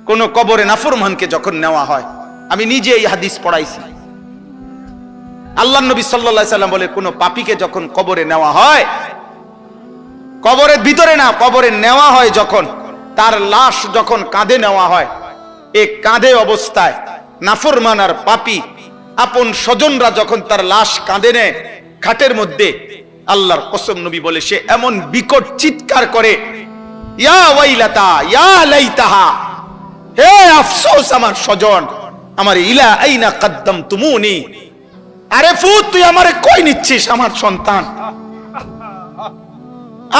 কোন কবরে নাফরমানকে যখন নেওয়া হয়, আমি নিজে এই হাদিস পড়াইছি, আল্লাহর নবী সাল্লাল্লাহু আলাইহি সাল্লাম বলে কোন পাপীকে যখন কবরে নেওয়া হয়, কবরের ভিতরে না, কবরে নেওয়া হয় যখন, তার লাশ যখন কাঁধে নেওয়া হয়, এই কাঁধে অবস্থায় নাফরমান আর পাপী আপন স্বজনরা যখন তার লাশ কাঁধে নেয় খাটের মধ্যে, আল্লাহর কসম নবী বলে সে এমন বিকট চিৎকার করে, ইয়া ওয়াইলাতা ইয়া লাইতাহা, হে আফসোস আমার স্বজন, আমার ইলা আইনা কদ্দামতুমুনি, আরে ফুত তুই আমারে কই নিচ্ছিস, আমার সন্তান,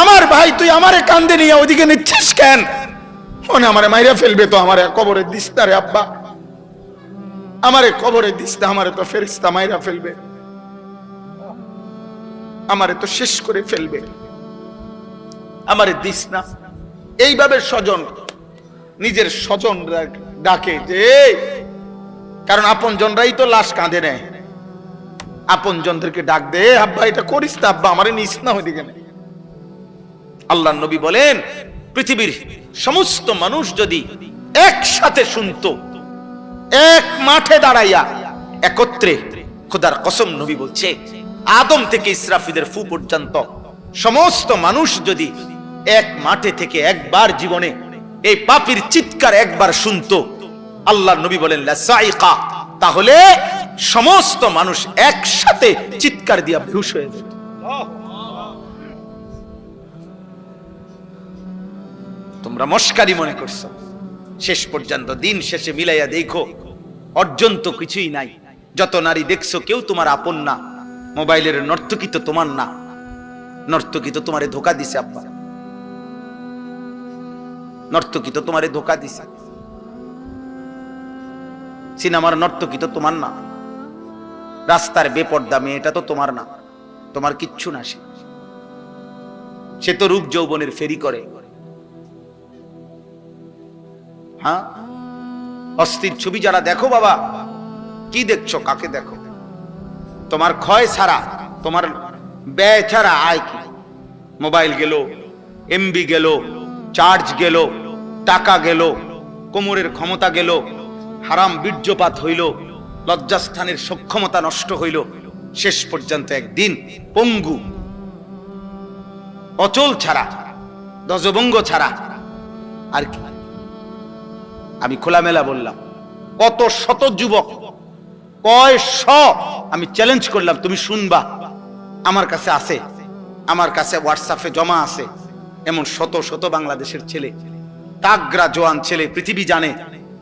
আমার ভাই তুই আমারে কান্দে নিয়ে ওদিকে নিচ্ছিস কেন? মনে আমারে মাইরা ফেলবে তো, আমারে কবরে দিস না রে আব্বা, আমারে কবরে দিস না, আমারে তো ফেরেশতা মাইরা ফেলবে, আমারে তো শেষ করে ফেলবে, আমারে দিস না। এইভাবে স্বজন নিজের স্বজন ডাকে যে, কারণ আপন জনরাই তো লাশ কাঁধে নেয়, আপন জনদেরকে ডাক দে, আব্বা এটা করিস না, আব্বা আমারে নিস না ওইদিকে। আল্লাহর নবী বলেন পৃথিবীর সমস্ত মানুষ যদি একসাথে শুনতো, এক মাঠে দাঁড়াইয়া একত্রে, খোদার কসম নবী বলছে আদম থেকে ইসরাফিলের ফু পর্যন্ত সমস্ত মানুষ যদি এক মাঠে থেকে একবার জীবনে এই পাপীর চিৎকার একবার শুনতো, আল্লাহর নবী বলেন লাসাইকা, তাহলে সমস্ত মানুষ একসাথে চিৎকার দিয়া বেহুশ হয়ে যেত। তোমরা মস্কারি মনে করছো, শেষ পর্যন্ত দিন শেষে মিলাইয়া দেখো অর্জন তো কিছুই নাই। যত নারী দেখছো কেউ তোমার আপন না, মোবাইলের নর্তকী তো তোমার না, নর্তকী তো তোমারে ধোকা দিছে আব্বা, নর্তকী তো তোমারে ধোকা দিছে, সিনেমার নর্তকী তো তোমার না, রাস্তার বেপর্দা মেয়েটা তো তোমার না, তোমার কিচ্ছু না, সে তো রূপ যৌবনের ফেরি করে। হ্যাঁ, অস্থির ছবি যারা দেখো বাবা, কি দেখছো, কাকে দেখো? তোমার ক্ষয় ছাড়া, তোমার ব্যয় ছাড়া আয় কি? মোবাইল গেল, এমবি গেল, চার্জ গেল, টাকা গেল, কোমরের ক্ষমতা গেল, হারাম বীর্যপাত হইল, লজ্জাস্থানের সক্ষমতা নষ্ট হইল, শেষ পর্যন্ত একদিন পঙ্গু, অচল ছাড়া, ধ্বজভঙ্গ ছাড়া আর কি? আমি খোলামেলা বললাম, কত শত যুবক, কয় শ, আমি চ্যালেঞ্জ করলাম, তুমি শুনবা, আমার কাছে আছে, আমার কাছে হোয়াটসঅ্যাপে জমা আছে, এমন শত শত বাংলাদেশের ছেলে, তাগরা জোয়ান ছেলে, পৃথিবী জানে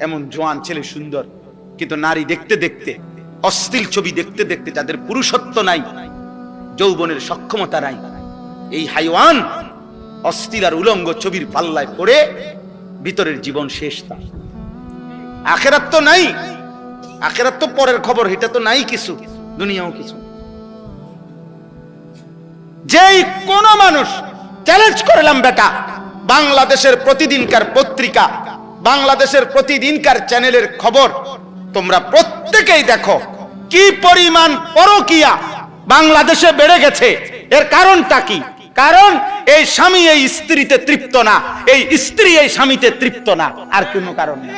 এমন জোয়ান ছেলে সুন্দর, কিন্তু নারী দেখতে দেখতে, অশ্লীল ছবি দেখতে দেখতে যাদের পুরুষত্ব নাই, যৌবনের সক্ষমতা নাই, এই হাইওয়ান অশ্লীল আর উলঙ্গ ছবির পাল্লায় পড়ে ভিতরের জীবন শেষ। তার আখেরাত তো নাই, আখেরাত তো পরের খবর, এটা তো নাই কিছু, দুনিয়াও কিছু। যেই কোন মানুষ চ্যালেঞ্জ করলাম বেটা, বাংলাদেশের প্রতিদিনকার পত্রিকা, বাংলাদেশের প্রতিদিনকার চ্যানেলের খবর তোমরা প্রত্যেকেই দেখো, কি পরিমাণ পরকীয়া বাংলাদেশে বেড়ে গেছে। এর কারণটা কি? কারণ এই স্বামী এই স্ত্রীতে তৃপ্ত না, এই স্ত্রী এই স্বামীতে তৃপ্ত না, আর কোনো কারণ না।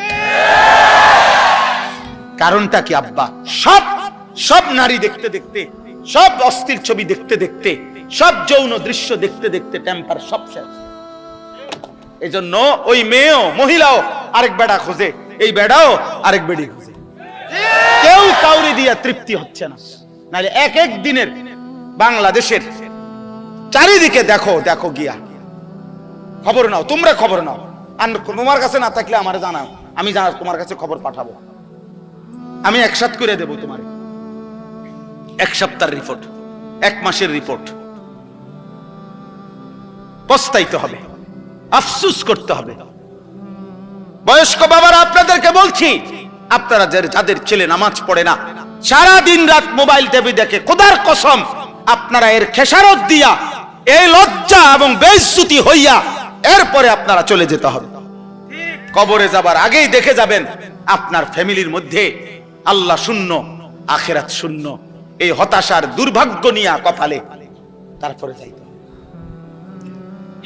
কারণটা কি আব্বা? সব সব নারী দেখতে দেখতে, সব অস্থির ছবি দেখতে দেখতে, সব যৌন দৃশ্য দেখতে দেখতে টেম্পার সব শেষ। এই জন্য ওই মেয়েও, মহিলাও আরেক বেড়া খোঁজে, এই বেড়াও আরেক বেড়ি খোঁজে, কেউ কাউরি দিয়া তৃপ্তি হচ্ছে না। নাহলে এক এক দিনের বাংলাদেশের চারিদিকে দেখো, দেখো গিয়া খবর নাও, তোমরা খবর নাও, আর তোমার কাছে না থাকলে আমার জানাও, আমি জানা তোমার কাছে খবর পাঠাবো, আমি একসাথ করে দেবো তোমার, এক সপ্তাহের রিপোর্ট, এক মাসের রিপোর্ট। পস্তাইতে হবে, আফসোস করতে হবে। বয়স্ক বাবারা আপনাদেরকে বলছি, আপনারা যাদের ছেলে নামাজ পড়ে না, সারা দিন রাত মোবাইল টিভি দেখে, খোদার কসম আপনারা এর খেসারত দিয়া, এই লজ্জা এবং বেইজ্জতি হইয়া এরপরে আপনারা চলে যেতে হবে। কবরে যাবার আগেই দেখে যাবেন আপনার ফ্যামিলির মধ্যে আল্লাহ শূন্য, আখিরাত শূন্য, এই হতাশার দুর্ভাগ্য নিয়ে কপালে তারপরে যাইতে হবে।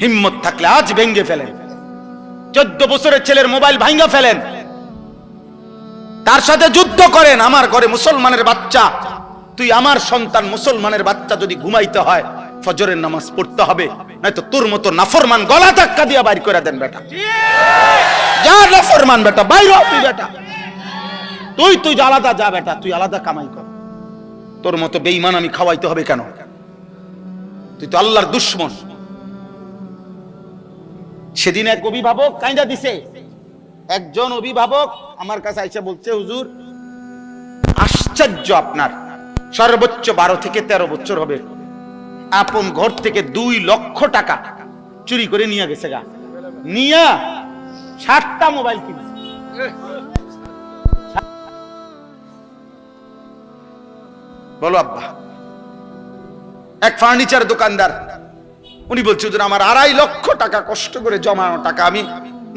হিম্মত থাকলে আজ ভেঙ্গে ফেলেন, 14 বছরের ছেলের মোবাইল ভাঙ্গা ফেলেন, তার সাথে যুদ্ধ করেন। আমার ঘরে মুসলমানের বাচ্চা, তুই আমার সন্তান মুসলমানের বাচ্চা যদি ঘুমাইতে হয় ফজরের নামাজ পড়তে হবে, নয়তো তোর মতো নাফরমান গলা ধাক্কা দিয়া বাইর করে দেন বেটা। যা নাফরমান বেটা, বাইর হ তুই বেটা, তুই আলাদা যা বেটা, তুই আলাদা কামাই কর। তোর মতো বেঈমান আমি খাওয়াইতে হবে কেন? তুই তো আল্লাহর দুশমন। সেদিন এক অভিভাবক কাইন্দা দিছে, একজন অভিভাবক আমার কাছে আইসা বলছে, হুজুর আশ্চর্য, আপনার সর্বোচ্চ 12 থেকে 13 বছর হবে, আপন ঘর থেকে 2 লক্ষ টাকা চুরি করে নিয়ে গেছে গা, নিয়া 60টা মোবাইল কিনছে। বলো আব্বা। এক ফার্নিচার দোকানদার, উনি বলছে হুজুর আমার 2.5 লক্ষ টাকা কষ্ট করে জমানো টাকা, আমি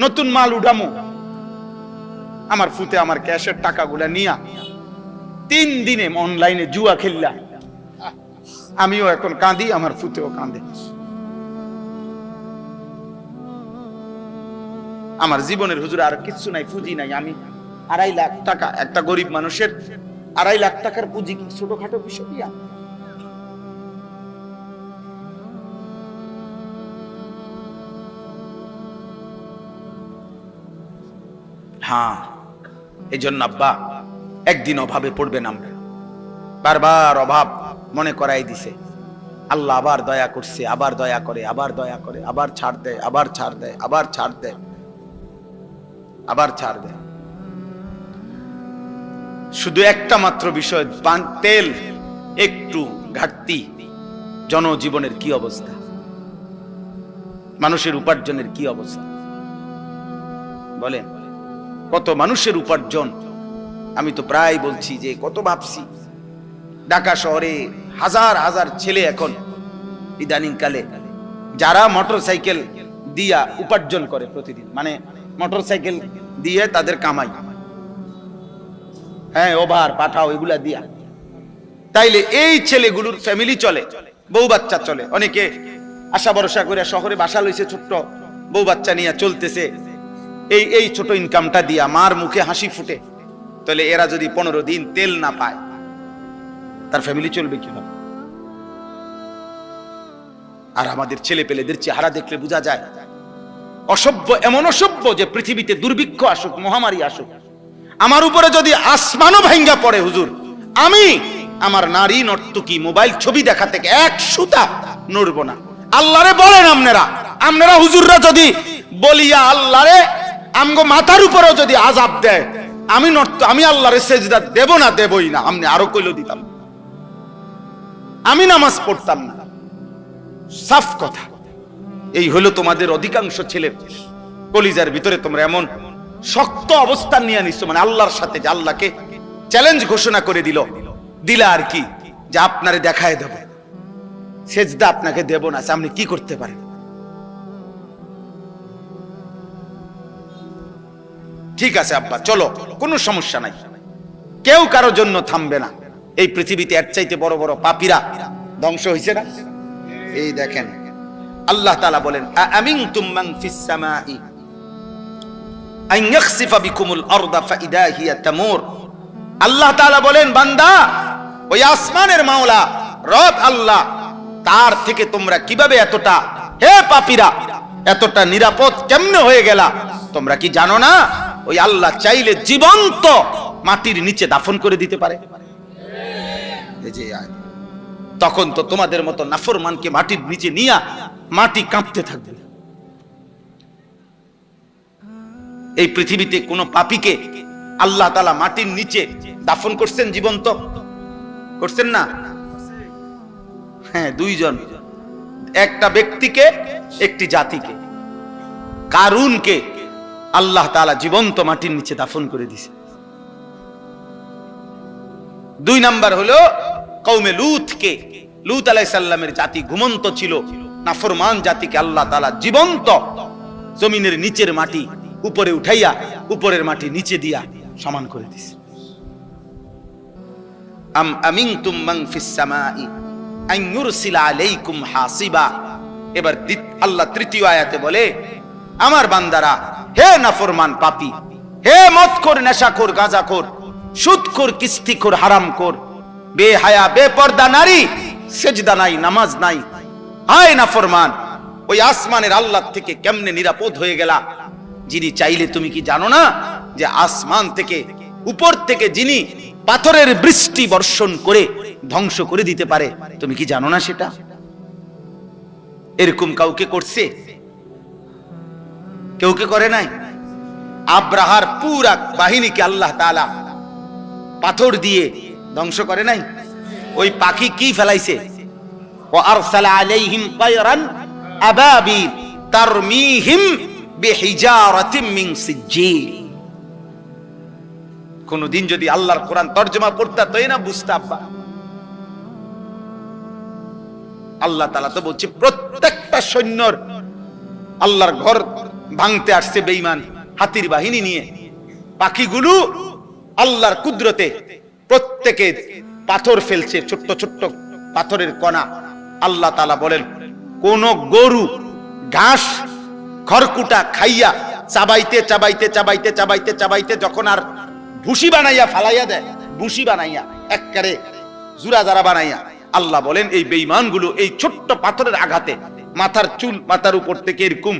নতুন মাল উঠামো, আমার ফুতে আমার ক্যাশের টাকাগুলা নিয়া 3 দিনে অনলাইনে জুয়া খেললা। আমিও এখন কাঁদি, আমার ফুতেও কাঁদে। আমার জীবনের হুজুর আর কিছু নাই, পুঁজি নাই। আমি 2.5 লাখ টাকা, একটা গরিব মানুষের 2.5 লাখ টাকার পুঁজি কি ছোটখাটো বিষয় দিয়া? হ্যাঁ, এই জন্য আব্বা একদিন অভাবে পড়বেন আমরা। বারবার অভাব মনে করাই দিছে, আল্লাহ আবার দয়া করছে, আবার দয়া করে, আবার দয়া করে, আবার ছাড় দেয়, আবার ছাড় দেয়, আবার ছাড় দেয়, আবার ছাড় দেয়। শুধু একটা মাত্র বিষয়, তেল একটু ঘাটতি, জনজীবনের কি অবস্থা, মানুষের উপার্জনের কি অবস্থা বলেন? কত মানুষের উপার্জন, আমি তো প্রায় বলছি যে কত ভাবছি, ঢাকা শহরে হাজার হাজার ছেলে এখন ইদানিং কালে যারা মোটরসাইকেল দিয়া উপার্জন করে প্রতিদিন, মানে মোটরসাইকেল দিয়ে তাদের কামাই, হ্যাঁ ওভার পাঠাও এগুলা দিয়া, তাইলে এই ছেলেগুলোর ফ্যামিলি চলে, বউ বাচ্চা চলে। অনেকে আশা ভরসা করে শহরে বাসা লইছে, ছোট্ট বউ বাচ্চা নিয়ে চলতেছে, এই ছোট ইনকামটা দিয়া মার মুখে হাসি ফুটে। তাহলে এরা যদি 15 দিন তেল না পায়, তার ফ্যামিলি চলবে কিভাবে? আর আমাদের ছেলে পেলেদের চেহারা দেখলে বোঝা যায় অসভ্য, এমন অসভ্য যে পৃথিবীতে দুর্ভিক্ষ আসুক, মহামারী আসুক, আমার উপরে যদি আসমানও ভাঙ্গা পড়ে হুজুর, আমি আমার নারী নর্তকী মোবাইল ছবি দেখা থেকে 1 সুতা নড়বো না। আল্লাহরে বলেন আপনারা হুজুররা যদি বলিয়া আল্লাহরে আমগো মাথার উপরেও যদি আযাব দেয়, আমি আল্লাহরে সেজদা দেব না, দেবই না। আপনি আরো কইলো দিতাম, আমি নামাজ পড়তাম না, সাফ কথা। এই হলো তোমাদের অধিকাংশ ছেলে কলিজার ভিতরে, তোমরা এমন শক্ত অবস্থান নিয়ে নিচ্ছ, মানে আল্লাহর সাথে, যে আল্লাহকে চ্যালেঞ্জ ঘোষণা করে দিলা আর কি, যে আপনারে দেখায় দেব, সেজদা আপনাকে দেব না, আপনি কি করতে পারেন? ঠিক আছে আব্বা, চলো, কোনো সমস্যা নাই, কেউ কারোর জন্য থামবে না। এই পৃথিবীতে এর চাইতে বড় বড় পাপীরা ধ্বংস হয়েছে না? এই দেখেন আল্লাহ তাআলা বলেন, আমিনতুম মান ফিস সামাই আন ইয়াখসিফা বিকুমুল আরদা ফাইদা হিয়া তামুর। আল্লাহ তাআলা বলেন, বান্দা, ওই আসমানের মাওলা রব আল্লাহ, তার থেকে তোমরা কিভাবে এতটা, হে পাপীরা, এতটা নিরাপদ কেমনে হয়ে গেলা? তোমরা কি জানো না ওই আল্লাহ চাইলে জীবন্ত মাটির নিচে দাফন করে দিতে পারে? তখন তো তোমাদের মতো নাফরমানকে মাটির নিচে নিয়া মাটি কাঁপতে থাকবে। এই পৃথিবীতে কোন পাপীকে আল্লাহ তাআলা মাটির নিচে দাফন করছেন? জীবন্ত করছেন না? হ্যাঁ, 2 জন, একটা ব্যক্তিকে, একটি জাতিকে। কারুনকে আল্লাহ তাআলা জীবন্ত মাটির নিচে দাফন করে দিয়েছে। 2 নাম্বার হলো কওমে লূতকে, লূত আলাইহিস সালামের জাতি ঘুমন্ত ছিল, নাফরমান জাতিকে আল্লাহ তাআলা জীবন্ত জমিনের নিচের মাটি উপরে উঠাইয়া উপরের মাটি নিচে দিয়া সমান করে দিয়েছে। আম আমিনতুম মান ফিস সামাই আন ইউরসিলা আলাইকুম হাসিবা। এবার আল্লাহ তৃতীয় আয়াতে বলে, আমার বান্দারা, হে নাফরমান পাপী, হে মদখোর, নেশাখোর, গাঁজাখোর, সুদখোর, কিস্তিখোর, হারামখোর, বেহায়া, বেপর্দা নারী, সেজদা নাই, নামাজ নাই, হায় নাফরমান, ওই আসমানের আল্লাহ থেকে কেমনে নিরাপদ হয়ে গেলা? যিনি চাইলে, তুমি কি জানো না যে আসমান থেকে, উপর থেকে যিনি পাথরের বৃষ্টি বর্ষণ করে ধ্বংস করে দিতে পারে? তুমি কি জানো না সেটা? এরকম কাউকে করছে? কেউকে করে নাই? আব্রাহার পুরা বাহিনীকে আল্লাহ তাআলা পাথর দিয়ে ধ্বংস করে নাই? ওই পাখি কি ফেলাইছে? ওয়া আরসালা আলাইহিম তায়রান আবাবিল তারমিহিম বিহিজারাতিন মিন সিজ্জিল। কোনদিন যদি আল্লাহর কোরআন তরজমা করতে তাই না বুঝতে আব্বা। আল্লাহ তাআলা তো বলছে প্রত্যেকটা সৈন্যর আল্লাহর ঘর ভাঙতে আসছে বেঈমান হাতির বাহিনী নিয়ে। পাখিগুলো আল্লাহর কুদরতে প্রত্যেকে পাথর ফেলছে, ছোট্ট ছোট্ট পাথরের কণা। আল্লাহ তাআলা বলেন, কোন গরু ঘাস খড়কুটা খাইয়া চাবাইতে চাবাইতে চাবাইতে চাবাইতে চাবাইতে যখন আর ভুসি বানাইয়া ফালাইয়া দেয়, ভুসি বানাইয়া একবারে জুরা জারা বানাইয়া, আল্লাহ বলেন এই বেঈমানগুলো এই ছোট্ট পাথরের আঘাতে মাথার চুল মাথার উপর থেকে এরকম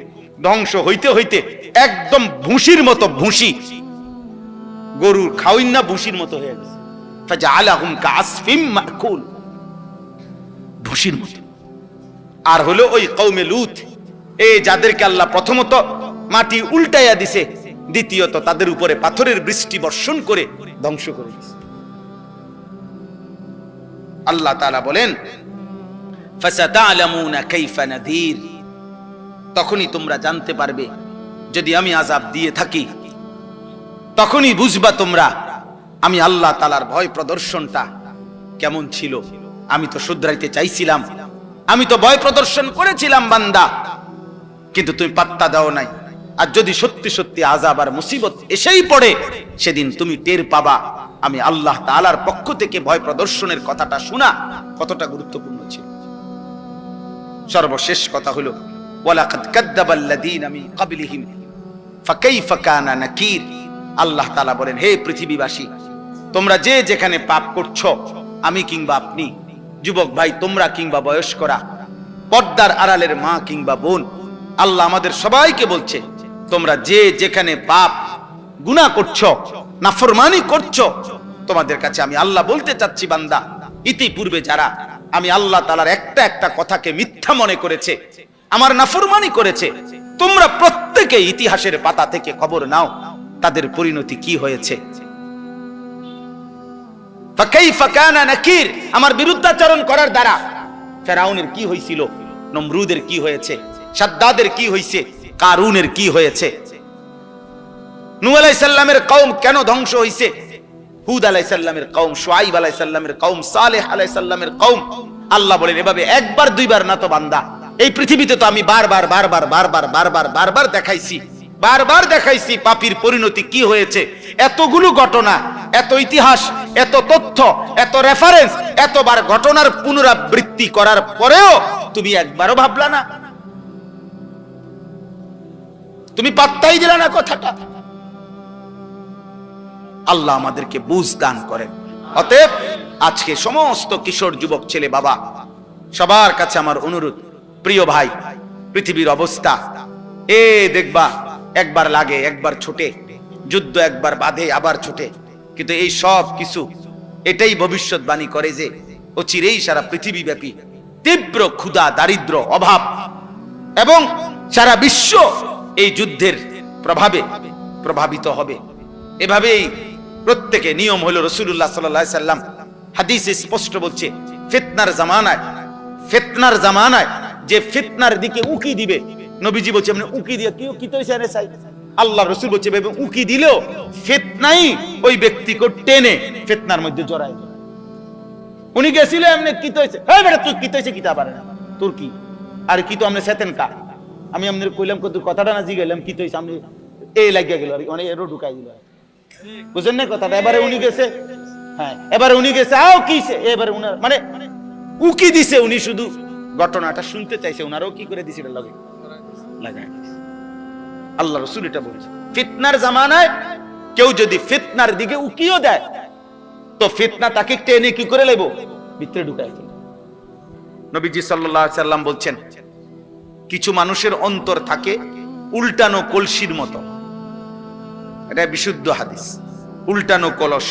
ধ্বংস হইতে হইতে একদম ভুসির মতো, ভুসি গরুর খাওয়াইন না, ভুসির মতো হয়ে গেছে। ফাজআলাহুম কাআসফিম মাকুল, ভুসির মতো। আর হলো ওই কওমে লূত, এই যাদেরকে আল্লাহ প্রথমত মাটি উল্টাইয়া দিছে, দ্বিতীয়ত তাদের উপরে পাথরের বৃষ্টি বর্ষণ করে ধ্বংস করে দিছে। আল্লাহ তাআলা বলেন, ফাসাতা'লামুনা কাইফা নাযীর, তখনই তোমরা জানতে পারবে যদি আমি আযাব দিয়ে থাকি, তখনই বুঝবা তোমরা আমি আল্লাহ তাআলার ভয় প্রদর্শনটা কেমন ছিল। আমি তো শুধরাইতে চাইছিলাম, আমি তো ভয় প্রদর্শন করেছিলাম বান্দা, কিন্তু তুমি পাত্তা দাও নাই। আর যদি সত্যি সত্যি আযাব আর মুসিবত এসেই পড়ে, সেদিন তুমি টের পাবা আমি আল্লাহ তাআলার পক্ষ থেকে ভয় প্রদর্শনের কথাটা শোনা কতটা গুরুত্বপূর্ণ ছিল। সর্বশেষ কথা হলো, ওয়ালাকাদ কাযযাবাল্লাযীনা মিন ক্বাবলিহিম ফাকাইফা কানা নাকির। আল্লাহ তাআলা বলেন, হে পৃথিবীবাসী, তোমরা যে যেখানে পাপ করছো, আমি কিংবা আপনি, যুবক ভাই তোমরা কিংবা বয়স্করা, পর্দার আড়ালের মা কিংবা বোন, আল্লাহ আমাদের সবাইকে বলছে, তোমরা যে যেখানে পাপ গুনাহ করছো, নাফরমানি করছো, তোমাদের কাছে আমি আল্লাহ বলতে চাচ্ছি বান্দা, ইতিপূর্বে যারা আমি আল্লাহ তাআলার একটা একটা কথাকে মিথ্যা মনে করেছে, আমার নাফরমানি করেছে, তোমরা প্রত্যেকে ইতিহাসের পাতা থেকে খবর নাও তাদের পরিণতি কি হয়েছে। ফাকাইফা কানা নাকির, আমার বিরুদ্ধাচরণ করার দ্বারা ফেরাউনের কি হয়েছিল, নমরুদের কি হয়েছে, শাদ্দাদের কি হয়েছে, কারুনের কি হয়েছে, নূহ আলাইহিস সালামের কওম কেন ধ্বংস হয়েছে, হুদ আলাইহিস সালামের কওম, শুআইব আলাইহিস সালামের কওম, সালেহ আলাইহিস সালামের কওম। আল্লাহ বলেন, এভাবে একবার দুইবার না তো বান্দা, এই পৃথিবীতে তো আমি বারবার বারবার বারবার বারবার বারবার দেখাইছি, বারবার দেখাইছি পাপীর পরিণতি কি হয়েছে। এতগুলো ঘটনা, এত ইতিহাস, এত তথ্য, এত রেফারেন্স, এতবার ঘটনার পুনরাবৃত্তি করার পরেও তুমি একবারও ভাবলা না, তুমি পাত্তাই দিলা না কথাটা। আল্লাহ আমাদেরকে বুঝ দান করেন। অতএব আজকে সমস্ত কিশোর যুবক ছেলে বাবা সবার কাছে আমার অনুরোধ, প্রিয় ভাই, পৃথিবীর অবস্থা এ দেখবা একবার লাগে একবার ছোটে, যুদ্ধ একবার বাঁধে আবার ছোটে, কিন্তু এই সব কিছু এটাই ভবিষ্যৎবাণী করে যে অচিরেই সারা পৃথিবীব্যাপী তীব্র ক্ষুধা, দারিদ্র, অভাব এবং সারা বিশ্ব এই যুদ্ধের প্রভাবে প্রভাবিত হবে। এভাবেই প্রত্যেকে নিয়ম হলো, রাসূলুল্লাহ সাল্লাল্লাহু আলাইহি সাল্লাম হাদিসে স্পষ্ট বলছে, ফিতনার জামানায় যে ফিতনার দিকে উকি দিবে, নবীজি বলছে মানে উকি দিয়ে কি তো হইছে রে সাই, আল্লাহ রাসূল বলছে উকি দিলেও ফিতনাই ওই ব্যক্তিকে টেনে ফিতনার মধ্যে জড়ায়। উনি গেছিল এমনি কি তো হইছে, এই বেটা তুই কি তো হইছে কিতা পারে না তোর কি, আর কি তো আমরা সেতেন কা, আমি আপনাদের কইলাম কত কথাটা না জিগাইলাম কি তো হইছে, আমি এই লাগিয়া গেল আর অনেক এরো ঢুকাই দিল, বুঝেন না কথাটা। এবারে উনি গেছে, হ্যাঁ এবারে উনি গেছে, আও কিছে, এবারে উনার মানে উকি দিছে, উনি শুধু ঘটনাটা শুনতে চাইছে, উনারও কি করে দিছে লাগাই। আল্লাহ রাসূল এটা বলেছে, ফিতনার জামানায় কেউ যদি ফিতনার দিকে উকিও দেয় তো ফিতনা তাকে টেনে কি করে লেবো ভিতরে ঢুকাই ফেলে। নবীজি সাল্লাল্লাহু আলাইহি সাল্লাম বলছেন কিছু মানুষের অন্তর থাকে উল্টানো কলসির মতো, এটা বিশুদ্ধ হাদিস। উল্টানো কলস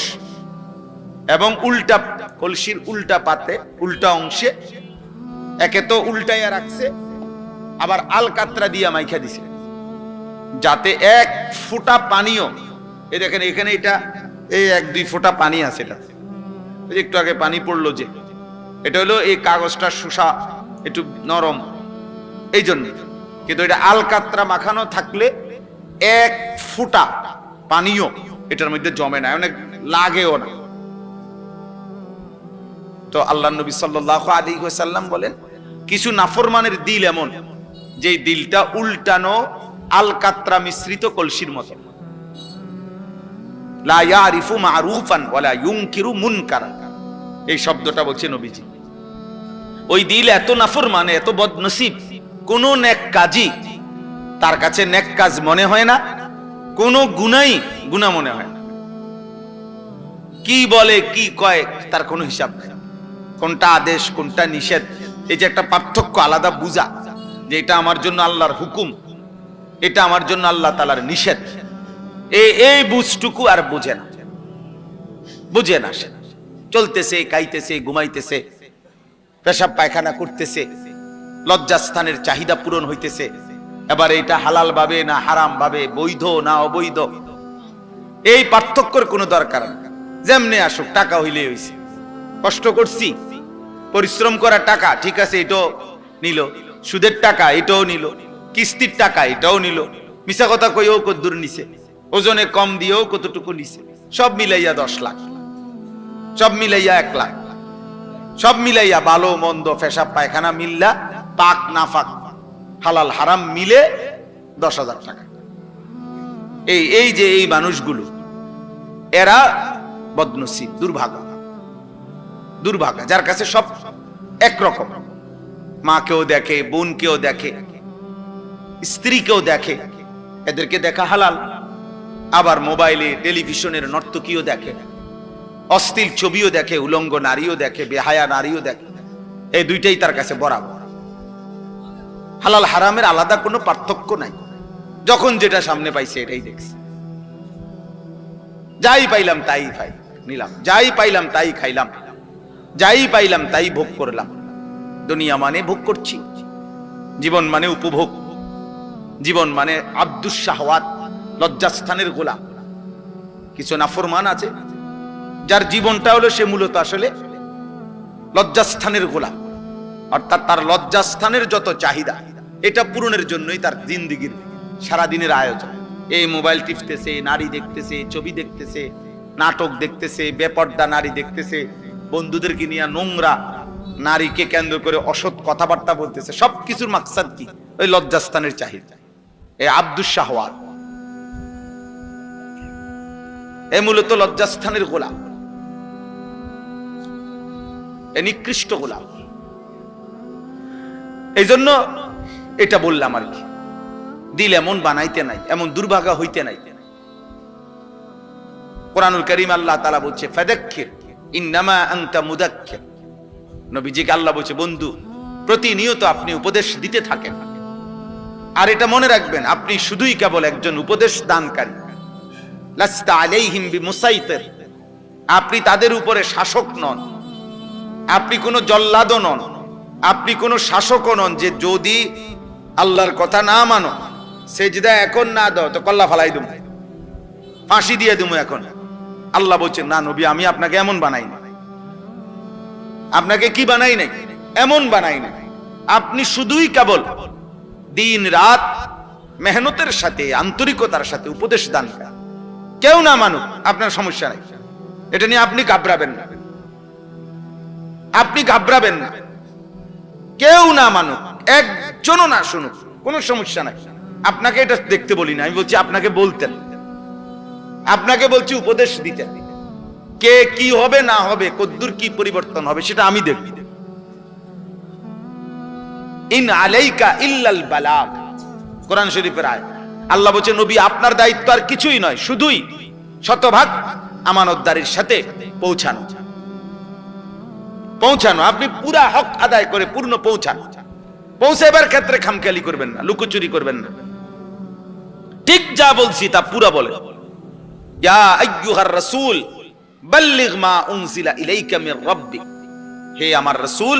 এবং উল্টা কলসির উল্টা পাতে উল্টা অংশে একে তো উল্টাইয়া রাখছে, আবার আলকাতরা দিয়া মাইখা দিছে যাতে এক ফোঁটা পানিও, এই দেখেন এখানে এটা এই 1-2 ফোঁটা পানি আছে, এটা একটু আগে পানি পড়লো যে, এটা হলো এই কাগজটা শুষা একটু নরম এই জন্য, কিন্তু এটা আলকাতরা মাখানো থাকলে এক ফোঁটা পানিও এটার মধ্যে জমে না, অনেক লাগেও না। তো আল্লাহর নবী সাল্লাল্লাহু আলাইহি ওয়াসাল্লাম বলেন কিছু নাফরমানের দিল এমন যে দিলটা উল্টানো আলকাতরা মিশ্রিত কলসির মতো, লা ইয়ারিফু মারুফান ওয়ালা ইউনকিরু মুনকারা, এই শব্দটা বলছে নবীজি। ওই দিল এত নাফরমান, এত বদনসিব, কোন নেক কাজই তার কাছে নেক কাজ মনে হয় না, কোন গুনাই গুনাহ মনে হয় না, কি বলে কি কয় তার কোনো হিসাব নেই, কোনটা আদেশ কোনটা নিষেধ, এই যে একটা পার্থক্য আলাদা বুঝা যে এটা আমার জন্য আল্লাহর হুকুম, এটা আমার জন্য আল্লাহ তাআলার নিষেধ, এই বুঝটুকু আর বুঝে না সে চলতেছে খাইতেছে ঘুমাইতেছে পেশাব পায়খানা করতেছে, লজ্জাস্থানের চাহিদা পূরণ হইতেছে, এবার এটা হালাল ভাবে না হারাম ভাবে, বৈধ না অবৈধ, এই পার্থক্যের কোনো দরকার না, যেমনি আসুক টাকা হইলেই হইছে, কষ্ট করছি পরিশ্রম করা টাকা ঠিক আছে এটাও নিল, সুদের টাকা এটাও নিল, কিস্তির টাকা এটাও নিল, মিছা কথা কইও কদ্দুর নিছে, ওজনে কম দিয়েও কতটুকু নিছে, সব মিলাইয়া 10 লাখ, সব মিলাইয়া 1 লাখ, সব মিলাইয়া ভালো মন্দ পেশাব পায়খানা মিল্লা পাক নাফাক হালাল হারাম মিলে 10,000 টাকা। এই যে এই মানুষগুলো এরা বদনসিব, দুর্ভাগা, যার কাছে সব একরকম, মাকেও দেখে, বোনকেও দেখে, স্ত্রীকেও দেখে, এদেরকে দেখা হালাল, আবার মোবাইলে টেলিভিশনের নর্তকীও দেখে, অশ্লীল ছবিও দেখে, উলঙ্গ নারীও দেখে, বেহায়া নারীও দেখে, এই দুইটাই তার কাছে বরাবর। হালাল হারামের আলাদা কোনো পার্থক্য নাই, যখন যেটা সামনে পাইছে এটাই দেখছে, যাই পাইলাম তাই নিলাম, যাই পাইলাম তাই খাইলাম, যাই পাইলাম তাই ভোগ করলাম। দুনিয়া মানে ভোগ করছি, জীবন মানে উপভোগ, জীবন মানে আব্দুস শাহওয়াত, লজ্জাস্থানের গোলাম। কিছু নাফরমান আছে যার জীবনটা হলো সে মূলত আসলে লজ্জাস্থানের গোলাম, অর্থাৎ তার লজ্জাস্থানের যত চাহিদা এটা পূরণের জন্যই তার জিন্দেগির সারাদিনের আয়োজন। এই মোবাইল টিপতেছে, নারী দেখতেছে, ছবি দেখতেছে, নাটক দেখতেছে, বেপর্দা নারী দেখতেছে, বন্ধুদেরকে নিয়ে নোংরা নারীকে কেন্দ্র করে অসৎ কথাবার্তা বলতেছে, সবকিছুর মাকসাদ কি? ওই লজ্জাস্থানের চাহিদা। এই আব্দুস শাহওয়াত এ মূলত লজ্জাস্থানের গোলাম, এ নিকৃষ্ট গোলাম। এই জন্য এটা বললাম আর কি, দিল এমন বানাইতে নাই, এমন দুর্ভাগা হইতে নাই। কুরআনুল কারীম আল্লাহ তাআলা বলছে ফাযাক্কির ইন্নামা আনতা মুযাক্কির, নবীজিকে আল্লাহ বলছে বন্ধু প্রতিনিয়ত আপনি উপদেশ দিতে থাকেন, আর এটা মনে রাখবেন আপনি শুধুই কেবল একজন উপদেশ দানকারী, লাস্তা আলাইহিম বিমুসাইতির, আপনি তাদের উপরে শাসক নন, আপনি কোনো জল্লাদও নন, আপনি কোনো শাসকও নন যে যদি আল্লাহর কথা না মানো, সেজদা এখন না দাও তো কল্লা ফালাই দেব, ফাঁসি দিয়ে দেবো এখন। আল্লাহ বলছেন না নবী আমি আপনাকে এমন বানাই না, আপনাকে কি বানাই নাই, এমন বানাই না, আপনি শুধুই কেবল দিন রাত মেহনতের সাথে আন্তরিকতার সাথে উপদেশ দান করেন, কেউ না মানুক আপনার সমস্যা নাই, এটা নিয়ে আপনি ঘাবড়াবেন না, আপনি ঘাবড়াবেন না, কেউ না মানুক, একজনও না শুনুক, কোনো সমস্যা নাই। আপনাকে এটা দেখতে বলি না, আমি বলছি আপনাকে বলতেন, আপনাকে বলছি উপদেশ দিতেন, কে কি হবে না হবে, কদ্দুর কি পরিবর্তন হবে সেটা আমি দেখব। ইন আলাইকা ইল্লাল বালাগ, কোরআন শরীফের আয়াত। আল্লাহ বলছে নবী আপনার দায়িত্ব আর কিছুই নয়, শতভাগ আমানতদারির সাথে পৌঁছানো। আপনি পুরা হক আদায় করে পূর্ণ পৌঁছাইবার ক্ষেত্রে খামখেয়ালি করবেন না, লুকোচুরি করবেন না। ঠিক যা বলছি তা পুরা বলে। ইয়া আইয়ুহার রাসূল বাল্লিগ মা উনজিলা ইলাইকা মির রাব্বিক, হে আমার রাসূল,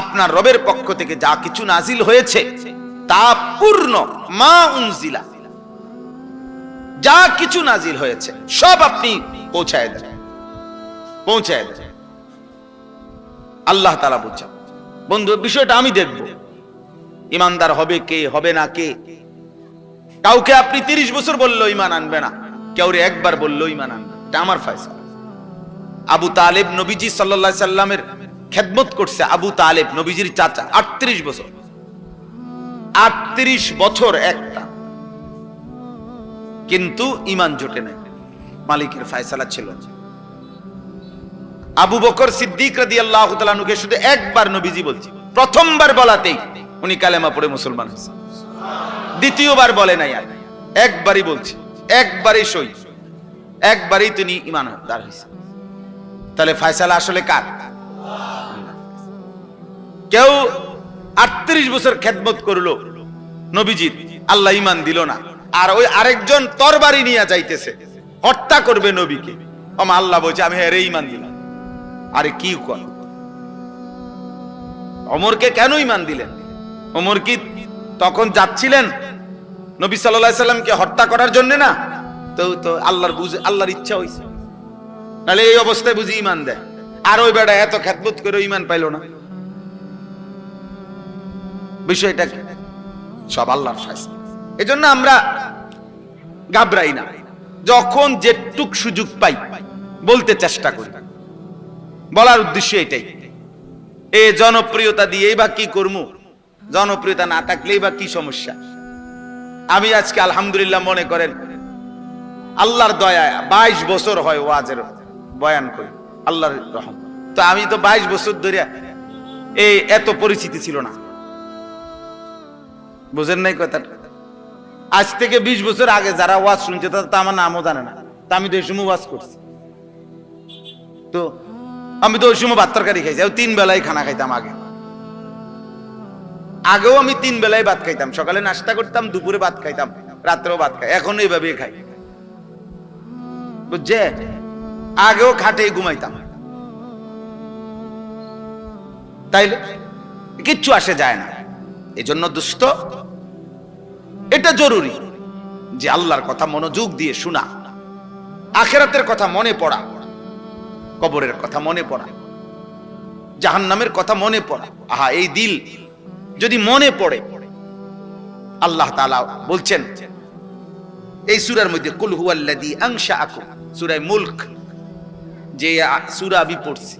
আপনার রবের পক্ষ থেকে যা কিছু নাজিল হয়েছে তা পূর্ণ, মা উনজিলা, যা কিছু নাজিল হয়েছে সব আপনি পৌঁছায় দেন। আল্লাহ তাআলা বলছেন। বন্ধু, বিষয়টা আমি দেখব, ইমানদার হবে কে, হবে না কে। কাউকে আপনি 30 বছর বললেও ইমান আনবে না, কাউরে একবার বললেও ইমান আনবে, এটা আমার ফয়সালা। আবু তালেব নবীজি সাল্লাল্লাহু আলাইহি সাল্লামের খেদমত করছে। আবু তালেব নবীজির চাচা, 38 বছর, 38 বছর একটা, কিন্তু ইমান জোটে নাই, মালিকের ফয়সালা ছিল। আবু বকর সিদ্দিক রাদিয়াল্লাহু তাআলা আনহুকে শুধু একবার নবীজি বলছে, প্রথমবার বলাতেই উনি কালেমা পড়ে মুসলমান হয়েছে। দ্বিতীয়বার বলে নাই, আর একবারই বলছে, একবারই সই, একবারই তিনি ঈমানদার হয়েছে। তাহলে ফয়সালা আসলে কার? কেউ 38 বছর খেদমত করলো নবীজির, আল্লাহ ঈমান দিল না, আর ওই আরেকজন তরবারি নিয়ে যাইতেছে, হত্যা করবে নবীকে, আল্লাহ বলছে আমি হেরে ঈমান দিলাম। আরে কি কর, ওমরকে কেন ঈমান দিলেন? ওমর কি তখন যাচ্ছিলেন নবী সাল্লাল্লাহু আলাইহি সাল্লামকে হত্যা করার জন্য না? তো আল্লাহর ইচ্ছা হইছে, তাহলে এই অবস্থায় বুঝি ঈমান দেয়। আর ওই বেটা এত খেদমত করে ঈমান পাইল না। বিষয়টা কি? সব আল্লাহর ফয়সালা। এজন্য আমরা ঘাবড়াই না, যখন যেটুক সুযোগ পাই বলতে চেষ্টা করি। বলার উদ্দেশ্য এটাই। এই জনপ্রিয়তা দিয়েই বা কি করবো? জনপ্রিয়তা না থাকলেই বা কি সমস্যা? আমি আজকে আলহামদুলিল্লাহ মনে করেন আল্লাহর দয়ায় 22 বছর হয় ওয়াজের বয়ান করি, আল্লাহর রহম। তো আমি তো 22 বছর ধরে এই এত পরিচিতি ছিল না, বুঝেন নাই কথাটা? আজ থেকে 20 বছর আগে যারা ওয়াজ শুনছে তারা তো আমার নামও জানে না। তা আমি তো এই সময় ওয়াজ করছি, তো আমি তো ওই সময় ভাত তরকারি খাইছি, 3 বেলায় খানা খাইতাম। আগেও আমি 3 বেলায় ভাত খাইতাম, সকালে নাস্তা করতাম, দুপুরে ভাত খাইতাম, রাত্রেও ভাত খাই, এখনো এইভাবে খাই, বুঝছে? আগেও খাটে ঘুমাইতাম, তাইলে কিচ্ছু আসে যায় না। এই জন্য দোস্ত, এটা জরুরি যে আল্লাহর কথা মনোযোগ দিয়ে শোনা, আখিরাতের কথা মনে পড়া, কবরের কথা মনে পড়া, জাহান্নামের কথা মনে পড়া। আহা, এই দিল যদি মনে পড়ে, আল্লাহ তাআলা বলছেন এই সূরার মধ্যে, কুল হুয়াল্লাযী আনশাআকুম, সূরা মুলক যে সূরা আমি পড়ছি,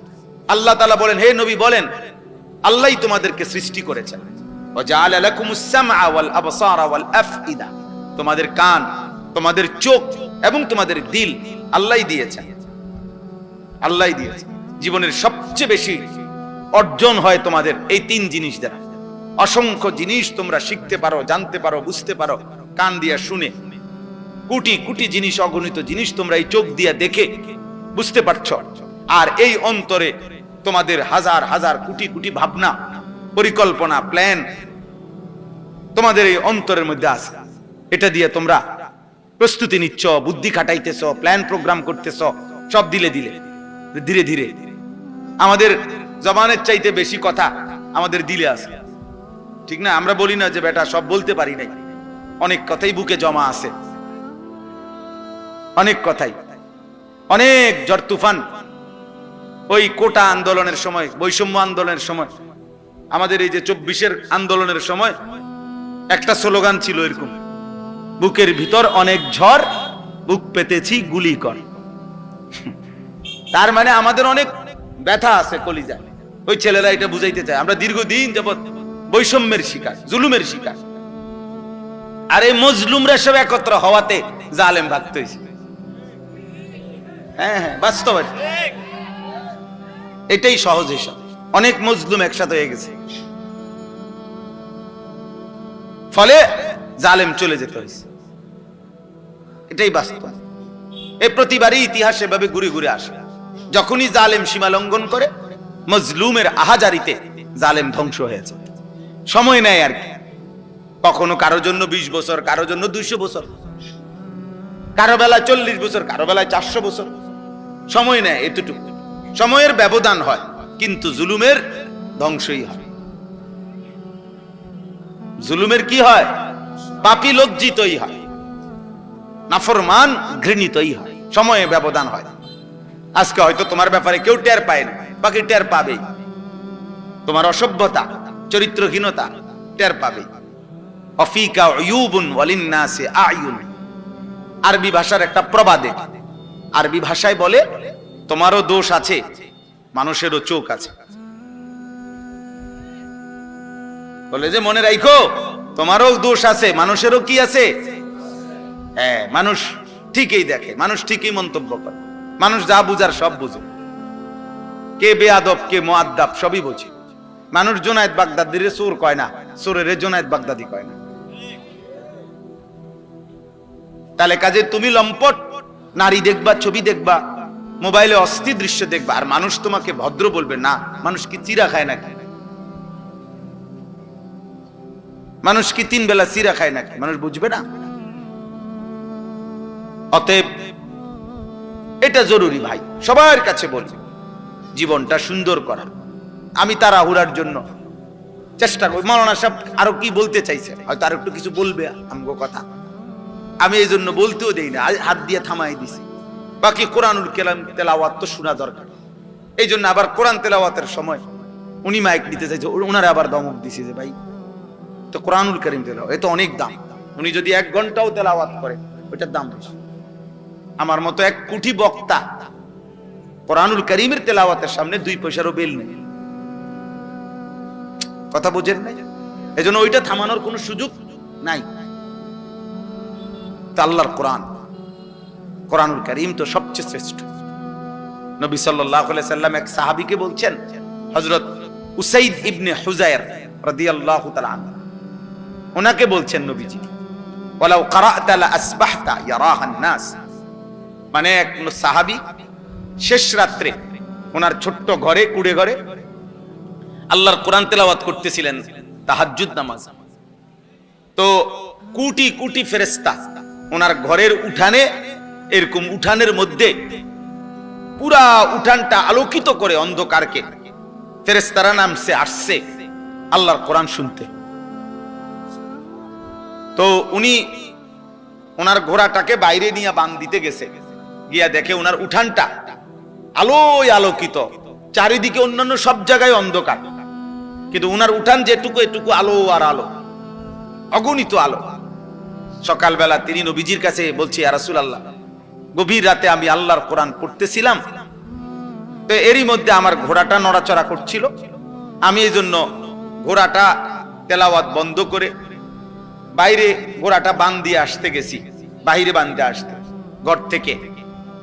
আল্লাহ তাআলা বলেন, হে নবী বলেন, আল্লাহই তোমাদেরকে সৃষ্টি করেছেন। ওয়া জাআলা লাকুমুস সামআ ওয়াল আবসারা ওয়াল আফইদা, তোমাদের কান, তোমাদের চোখ এবং তোমাদের দিল আল্লাহই দিয়েছেন। আল্লাহই দিয়েছেন। জীবনের সবচেয়ে বেশি অর্জন হয় তোমাদের এই 3 জিনিস দ্বারা। অসংখ্য জিনিস তোমরা শিখতে পারো, জানতে পারো, বুঝতে পারো কান দিয়া শুনে। কোটি কোটি জিনিস, অগণিত জিনিস তোমরা এই চোখ দিয়া দেখে বুঝতে পারছো। আর এই অন্তরে তোমাদের হাজার হাজার কোটি কোটি ভাবনা, পরিকল্পনা, প্ল্যান তোমাদের এই অন্তরের মধ্যে আছে। এটা দিয়ে তোমরা প্রস্তুতি নিচ্ছ, বুদ্ধি খাটাইতেছ, প্ল্যান প্রোগ্রাম করতেছ, সব দিলে দিলে ধীরে ধীরে আমাদের জবানের চাইতে বেশি কথা আমাদের দিলে আছে, ঠিক না? আমরা বলি না যে বেটা সব বলতে পারি নাই, অনেক কথাই বুকে জমা আছে, অনেক কথাই, অনেক ঝড় তুফান। ওই কোটা আন্দোলনের সময়, বৈষম্য আন্দোলনের সময়, আমাদের এই যে 24-এর আন্দোলনের সময় একটা স্লোগান ছিল এরকম, বুকের ভিতর অনেক ঝড়, বুক পেতেছি গুলি কর। তার মানে আমাদের অনেক ব্যথা আছে কলিজায়। ওই ছেলেরা এটা বুঝাইতে চায় আমরা দীর্ঘদিন যাবৎ বৈষম্যের শিকার, জুলুমের শিকার। আর এই মজলুমরা সব একত্র হওয়াতে জালেম ভাগতে হয়েছে। হ্যাঁ হ্যাঁ, বাস্তব, এটাই সহজ হিসাব। অনেক মজলুম একসাথে হয়ে গেছে, ফলে জালেম চলে যেতে হয়েছে, এটাই বাস্তব। এই প্রতিবারই ইতিহাস এভাবে ঘুরে ঘুরে আসে। যখনই জালেম সীমা লঙ্ঘন করে, মজলুমের আহাজারিতে জালেম ধ্বংস হয়েছে। সময় নেয় আর কি, কখনো কারো জন্য 20 বছর, কারো জন্য 200 বছর, কারো বেলায় 40 বছর, কারো বেলায় 400 বছর সময় নেয়। এতটুকু সময়ের ব্যবধান হয়, কিন্তু জুলুমের ধ্বংসই হয়। জুলুমের কি হয়? পাপী লজ্জিতই হয়, নাফরমান ঘৃণিতই হয়, সময়ে ব্যবধান হয়। আজকে হয়তো তোমার ব্যাপারে কেউ টের পায় না, বাকি টের পাবেই। তোমার অসভ্যতা, চরিত্রহীনতা টের পাবে। অফিকা উয়ুবুন ওয়ালিন্নাসি আয়ুন, আরবি ভাষার একটা প্রবাদে, আরবি ভাষায় বলে তোমারও দোষ আছে, মানুষেরও চোখ আছে। বলে যে মনে রাখো, তোমারও দোষ আছে, মানুষেরও কি আছে? হ্যাঁ, মানুষ ঠিকই দেখে, মানুষ ঠিকই মন্তব্য করে, মানুষ যা বুঝার সব বুঝে, কে বেয়াদব কে মুআদ্দাব সবই বোঝে। মানুষ জুনায়েদ বাগদাদিরে চোর কয় না, চোরের জুনায়েদ বাগদাদি কয় না। তাহলে কাজে তুমি লম্পট নারী দেখবা, ছবি দেখবা, মোবাইলে অস্থির দৃশ্য দেখবা, আর মানুষ তোমাকে ভদ্র বলবে না। মানুষ কি চিরা খায় নাকি? মানুষ কি 3 বেলা চিরা খায় নাকি? মানুষ বুঝবে না। অতএব এটা জরুরি ভাই, সবার কাছে বলি, জীবনটা সুন্দর করা। আমি তাড়াহুড়ার জন্য চেষ্টা করি। মাওলানা সাহেব আরো কি বলতে চাইছে, হয়তো আর একটু কিছু বলবে আমগো কথা, আমি এই জন্য বলতেও দেই না, হাত দিয়ে থামাই দিছি। বাকি কোরআনুল কালাম তেলাওয়াত তো শোনা দরকার, এই জন্য আবার কোরআন তেলাওয়াতের সময় উনি মাইক নিতে চাইছে, ওনারা আবার দমক দিছে যে ভাই তো কোরআনুল কারীম তেলাওয়াত এ তো অনেক দাম, উনি যদি 1 ঘন্টাও তেলাওয়াত করে ওইটার দাম বেশি। আমার মতো 1 কোটি বক্তা কোরআনুল কারীমের তেলাওয়াতের সামনে 2 পয়সারও বেল নেই। কথা বুঝেন নাই? এজন্য ওইটা থামানোর কোনো সুযোগ নাই। আল্লাহর কোরআন, কোরআনুল কারীম তো সবচেয়ে শ্রেষ্ঠ। নবী সাল্লাল্লাহু আলাইহি সাল্লাম এক সাহাবীকে বলছেন, হযরত উসাইদ ইবনে হুযায়র রাদিয়াল্লাহু তাআলা আনহু, ওনাকে বলছেন নবীজি, ওয়ালাউ ক্বারা'তা লা আসবাহতা ইয়ারাহান নাস, মানে এক সাহাবী শেষ রাত্রে ওনার ছোট্ট ঘরে, কুড়ে ঘরে আল্লাহর কোরআন তেলাওয়াত করতেছিলেন, তাহাজ্জুদ নামাজ। তো কোটি কোটি ফেরেশতা ওনার ঘরের উঠানে, এরকম উঠানের মধ্যে পুরা উঠানটা আলোকিত করে অন্ধকারকে ফেরেশতারা নামছে আসছে আল্লাহর কোরআন শুনতে। তো উনি ওনার ঘোড়াটাকে বাইরে নিয়ে বাঁধ দিতে গেছে, গিয়া দেখে ওনার উঠানটা আলোয় আলোকিত, চারিদিকে অন্যান্য সব জায়গায় অন্ধকার, কিন্তু ওনার উঠান যেটুকু এটুকু আলো আর আলো, অগণিত আলো। সকালবেলা তিনি নবীজির কাছে বলছে, ইয়া রাসূলুল্লাহ, গভীর রাতে আমি আল্লাহর কোরআন পড়তেছিলাম, তো এরই মধ্যে আমার ঘোড়াটা নড়াচড়া করছিল, আমি এই জন্য ঘোড়াটা তেলাওয়াত বন্ধ করে বাইরে ঘোড়াটা বাঁধ দিয়ে আসতে গেছি। বাইরে বাঁধতে আসতে ঘর থেকে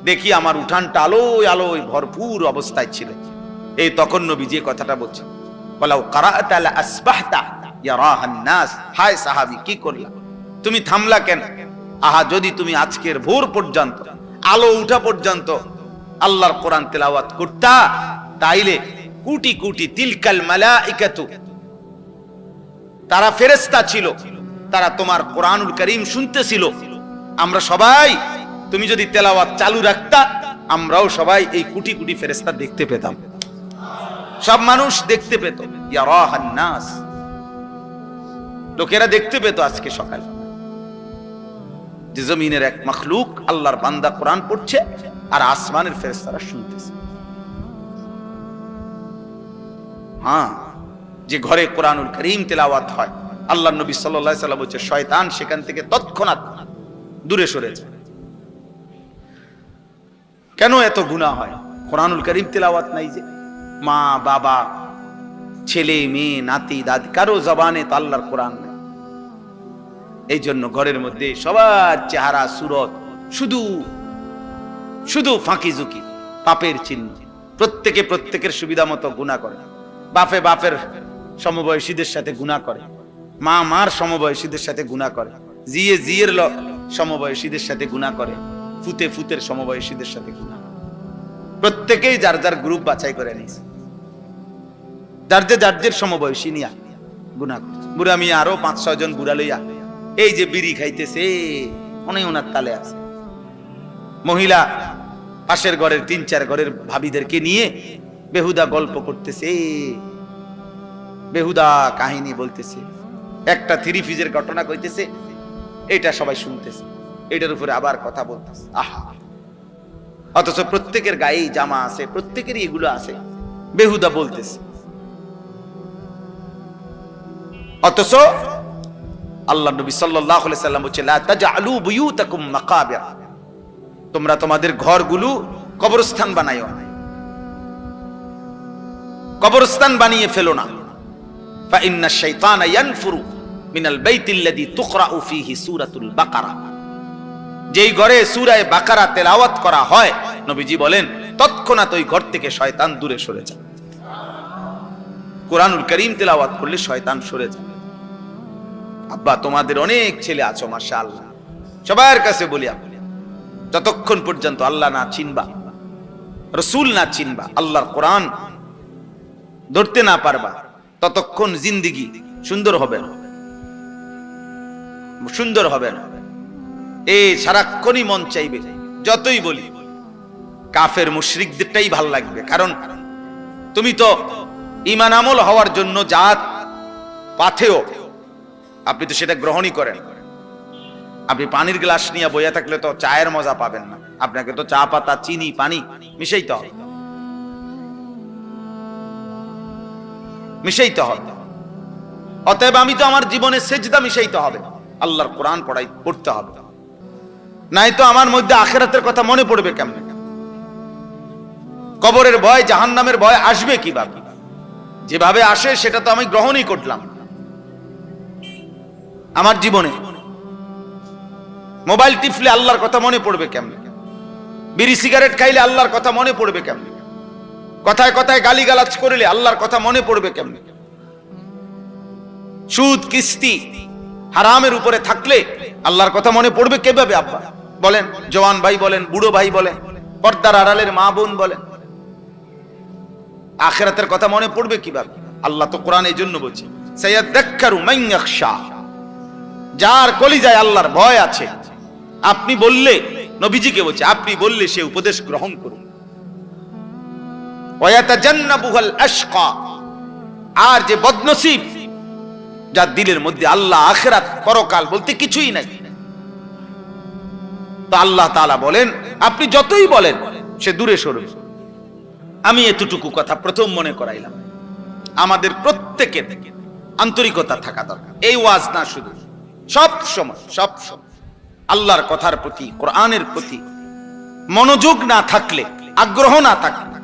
দেখি আমার উঠানটা আলোয় আলোয় ভরপুর অবস্থায় ছিল। এই তখন নবীজি কথাটা বলছেন, ওয়ালাউ ক্বারা'তা লা আসবাহতা ইয়ারাহান নাস, হায় সাহাবী কি করলা, তুমি থামলা কেন? আহা, যদি তুমি আজকের ভোর পর্যন্ত, আলো উঠা পর্যন্ত আল্লাহর কোরআন তেলাওয়াত করতা, তাইলে কোটি কোটি তিলকাল মালাইকাতু, তারা ফেরেশতা ছিল, তারা তোমার কোরআনুল কারীম শুনতেছিল। আমরা সবাই, তুমি যদি তেলাওয়াত চালু রাখতা, আমরাও সবাই এই কোটি কোটি ফেরেশতা দেখতে পেতাম, সব মানুষ দেখতে পেত। ইয়ারাহান নাস, লোকেরা দেখতে পেত আজকে সকাল যে জমিনের এক মাখলুক আল্লাহর বান্দা কোরআন পড়ছে আর আসমানের ফেরেশতারা শুনতেছে। হ্যাঁ, যে ঘরে কোরআনুল কারীম তেলাওয়াত হয়, আল্লাহর নবী সাল্লাল্লাহু আলাইহি সাল্লাম বলছে, শয়তান সেখান থেকে তৎক্ষণাৎ দূরে সরে যায়। কেন এত গুনাহ হয়? কোরআনুল কারীম তেলাওয়াত নাই যে। মা বাবা, ছেলে মেয়ে, নাতি দাদি, কারো জবানে তো আল্লাহর কোরআন নাই। এই জন্য ঘরের মধ্যে সবার চেহারা সুরত শুধু শুধু ফাঁকি ঝুঁকি, পাপের চিহ্ন। প্রত্যেকে প্রত্যেকের সুবিধা মতো গুনাহ করে। বাপে বাপের সমবয়সীদের সাথে গুনাহ করে, মা মার সমবয়সীদের সাথে গুনাহ করে, জিয়ে জিয়ের সমবয়সীদের সাথে গুনাহ করে, ফুতের সমবয়সীদের সাথে গুনাহ। প্রত্যেকেই যার যার গ্রুপ বাছাই করে নিয়েছে, যার যে সমবয়সী নিয়া গুনাহ করছে। বুড়া মিয়া আরো 5-6 জন বুড়া লইয়া এই যে বিড়ি খাইতেছে, অনেক ওনার তালে আছে। মহিলা পাশের ঘরের 3-4 ঘরের ভাবিদেরকে নিয়ে বেহুদা গল্প করতেছে, বেহুদা কাহিনী বলতেছে, একটা 3 পিসের ঘটনা কইতেছে, এটা সবাই শুনতেছে, এটার উপরে আবার কথা বলতেছে। আহা, অথচ প্রত্যেকের গায়ে জামা আছে, প্রত্যেকেরই এগুলো আছে, বেহুদা বলতেছে। অথচ আল্লাহ নবী সাল্লাল্লাহু আলাইহি সাল্লাম বলেছেন, লা তাজআলু বুয়ুতাকুম মাকাবির, তোমরা তোমাদের ঘরগুলো কবরস্থান বানাইও না, কবরস্থান বানিয়ে ফেলো না। ফা ইন্নাশ শাইতানা ইয়ানফুরু মিনাল বাইতিল্লাযী তুকরাউ ফীহি সূরাতুল বাকারা, যেই ঘরে সূরা বাকারা তেলাওয়াত করা হয়, নবীজি বলেন তৎক্ষণাৎ ওই ঘর থেকে শয়তান দূরে সরে যায়। কোরআনুল কারীম তেলাওয়াত করলে শয়তান সরে যায়। আব্বা, তোমাদের অনেক ছেলে আছো মাশাআল্লাহ, সবার কাছে বলি, যতক্ষণ পর্যন্ত আল্লাহ না চিনবা, রাসূল না চিনবা, আল্লাহর কোরআন ধরতে না পারবা, ততক্ষণ জিন্দেগি সুন্দর হবে না, সুন্দর হবে না। এই সারাক্ষণই মন চাইবে, যতই বলি কাফের মুশরিকদেরটাই ভাল লাগবে, কারণ তুমি তো ঈমান আমল হওয়ার জন্য জাত পাথেও, আপনি তো সেটা গ্রহণই করেন। আপনি পানির গ্লাস নিয়ে বইয়া থাকলে তো চায়ের মজা পাবেন না, আপনাকে তো চা পাতা, চিনি, পানি মিশাইতে হবে, মিশাইতে হবে। অতএব আমি তো আমার জীবনে সেজদা মিশাইতে হবে, আল্লাহর কোরআন পড়তে হবে, নাই তো আমার মধ্যে আখিরাতের কথা মনে পড়বে কেমনে? কবরের ভয়, জাহান্নামের ভয় আসবে কিভাবে? যেভাবে আসে সেটা তো আমি গ্রহণই করলাম আমার জীবনে। মোবাইল টিপলে আল্লাহর কথা মনে পড়বে কেমনে? বিড়ি সিগারেট খাইলে আল্লাহর কথা মনে পড়বে কেমনে? কথায় কথায় গালিগালাজ করলে আল্লাহর কথা মনে পড়বে কেমনে? সুদ, কিস্তি, হারামের উপরে থাকলে আল্লাহর কথা মনে পড়বে কিভাবে? আব্বা বলেন, জওয়ান ভাই বলেন, বুড়ো ভাই বলেন, পর্দার আড়ালের মা বোন বলেন, আখিরাতের কথা মনে পড়বে কিভাবে? আল্লাহ তো কোরআন এই জন্য বলছে, সায়াযাক্কারু মান ইয়াখশা, যার কলিজায় আল্লাহর ভয় আছে। আপনি বললে, নবীজিকে বলছে, আপনি বললে সে উপদেশ গ্রহণ করুন। ওয়ায়াতাজান্নাবুল আশকা, আর যে বদনসিব, যার দিলের মধ্যে আল্লাহ, আখিরাত, পরকাল বলতে কিছুই নাই, তো আল্লাহ তাআলা বলেন আপনি যতই বলেন সে দূরে সরবে। আমি এতটুকু কথা প্রথম মনে করাইলাম, আমাদের প্রত্যেকের আন্তরিকতা থাকা দরকার। এই ওয়াজ না, শুধু সব সময় আল্লাহর কথার প্রতি, কোরআনের প্রতি মনোযোগ না থাকলে, আগ্রহ না থাকলে,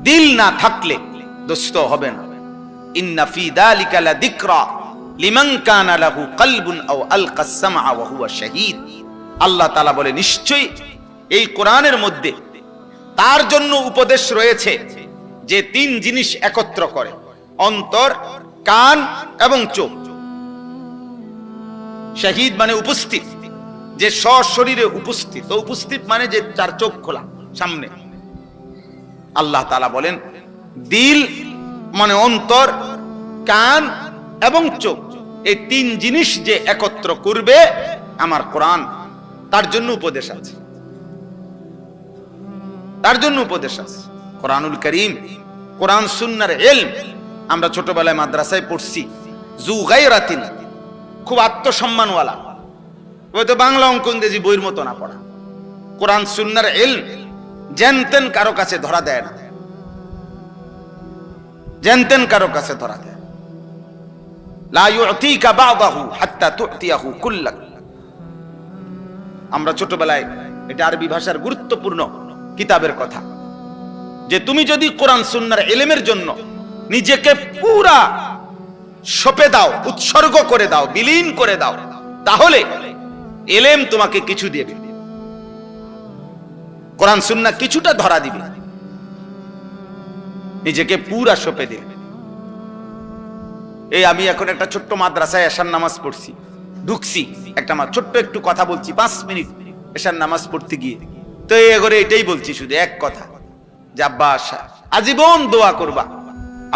দিল না থাকলে দোস্ত হবে না। ইন্না ফি যালিকা লাযিকরা লিমান কানা লাহু কলবুন আও আলকাস সামআ ওয়া হুয়া শাহীদ। আল্লাহ তাআলা বলে, নিশ্চয়ই এই কোরআনের মধ্যে তার জন্য উপদেশ রয়েছে যে 3 জিনিস একত্র করে, অন্তর, কান এবং চোখ। শাহীদ মানে উপস্থিত, যে সশরীরে উপস্থিত, তো উপস্থিত মানে যে তার চোখ খোলা সামনে। আল্লাহ তাআলা বলেন দিল মানে অন্তর, কান এবং চোখ, এই 3 জিনিস যে একত্র করবে আমার কোরআন, তার জন্য উপদেশ আছে, তার জন্য উপদেশ আছে। কোরআনুল কারীম, কোরআন সুন্নাহর ইলম, আমরা ছোটবেলায় মাদ্রাসায় পড়ছি, জু গায়রাতিন, খুব আত্মসম্মানওয়ালা, ওই তো বাংলা অঙ্ক ইংরেজি বইয়ের মতো না পড়া। কোরআন সুন্নাহর ইলম জানতেন কারো কাছে ধরা দেয় না, জানতেন কারো কাছে ধরা দেয়। লা ইউতিকা বা'দাহু হাত্তা তু'তিয়াহু কুল্লাক। আমরা ছোটবেলায়, এটা আরবি ভাষার গুরুত্বপূর্ণ কিতাবের কথা, যে তুমি যদি কোরআন সুন্নাহর ইলমের জন্য নিজেকে পুরা সঁপে দাও, উৎসর্গ করে দাও, বিলীন করে দাও, তাহলে ইলম তোমাকে কিছু দেবে, কোরআন সুন্নাহ কিছুটা ধরা দিবে, নিজেকে পুরা সঁপে দেবে। এই আমি এখন একটা ছোট্ট মাদ্রাসায় এশার নামাজ পড়ছি, ঢুকছি, একটা ছোট্ট একটু কথা বলছি, 5 মিনিট এশার নামাজ পড়তে গিয়ে। তো এগরে এটাই বলছি শুধু এক কথা, যে আব্বা আজীবন দোয়া করবা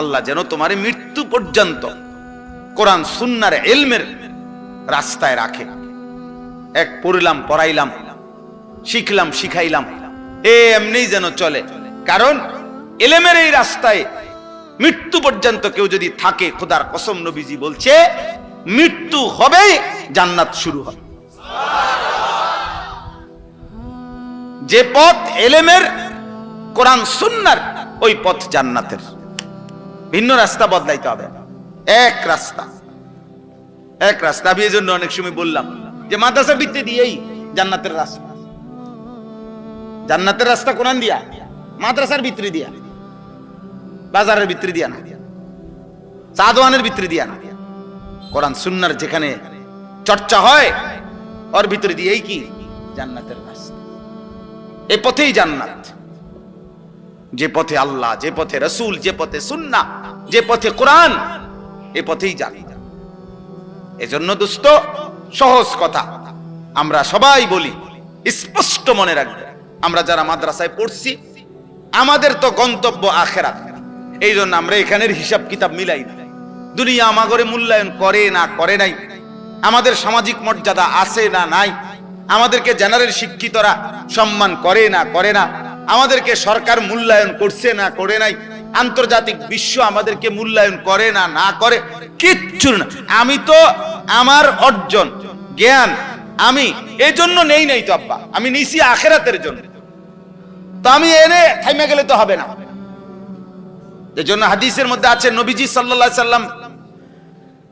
আল্লাহ যেন তোমার মৃত্যু পর্যন্ত কোরআন সুন্নাহর ইলমের রাস্তায় রাখে। এক পড়লাম, পড়াইলাম, শিখলাম, শিখাইলাম, এমনি যেন চলে। কারণ ইলমের এই রাস্তায় মৃত্যু পর্যন্ত কেউ যদি থাকে, খোদার কসম নবীজি বলছে মৃত্যু হবে, জান্নাত শুরু হবে। যে পথ ইলমের, কোরআন সুন্নাহর, ওই পথ জান্নাতের। ভিন্ন রাস্তা বদলাইতে হবে, এক রাস্তা, এক রাস্তা। আমি এই জন্য অনেক সময় বললাম যে মাদ্রাসার ভিত্তি দিয়েই জান্নাতের রাস্তা। জান্নাতের রাস্তা কোরআন দিয়া, মাদ্রাসার ভিতরে দিয়া, বাজারের ভিতরে দিয়া না, চা দোকানের ভিতরে দিয়া না, কোরআন সুন্নাহর যেখানে চর্চা হয় ওর ভিতরে দিয়েই কি জান্নাতের রাস্তা। এই পথেই জান্নাত। যে পথে আল্লাহ, যে পথে রাসূল, যে পথে সুন্নাহ, যে পথে কোরআন, এই পথেই জান্নাত। এজন্য দোস্ত, সহজ কথা আমরা সবাই বলি, স্পষ্ট মনে রাখবে, আমরা যারা মাদ্রাসায় পড়ছি আমাদের তো গন্তব্য আখিরাত। এই জন্য আমরা এখানের হিসাব কিতাব মিলাই না। দুনিয়া আমাগরে মূল্যায়ন করে না করে নাই, আমাদের সামাজিক মর্যাদা আছে না নাই, আমাদেরকে জেনারেল শিক্ষিতরা সম্মান করে না করে না, আমাদেরকে সরকার মূল্যায়ন করছে না করে নাই, আন্তর্জাতিক বিশ্ব আমাদেরকে মূল্যায়ন করে না না করে, কিচ্ছু না। আমি তো আমার অর্জন জ্ঞান আমি এই জন্য নেই নাই তো আব্বা, আমি নিছি আখিরাতের জন্য। তো আমি এনে থাইমা গেলে তো হবে না। এজন্য হাদিসের মধ্যে আছে নবীজি সাল্লাল্লাহু আলাইহি সাল্লাম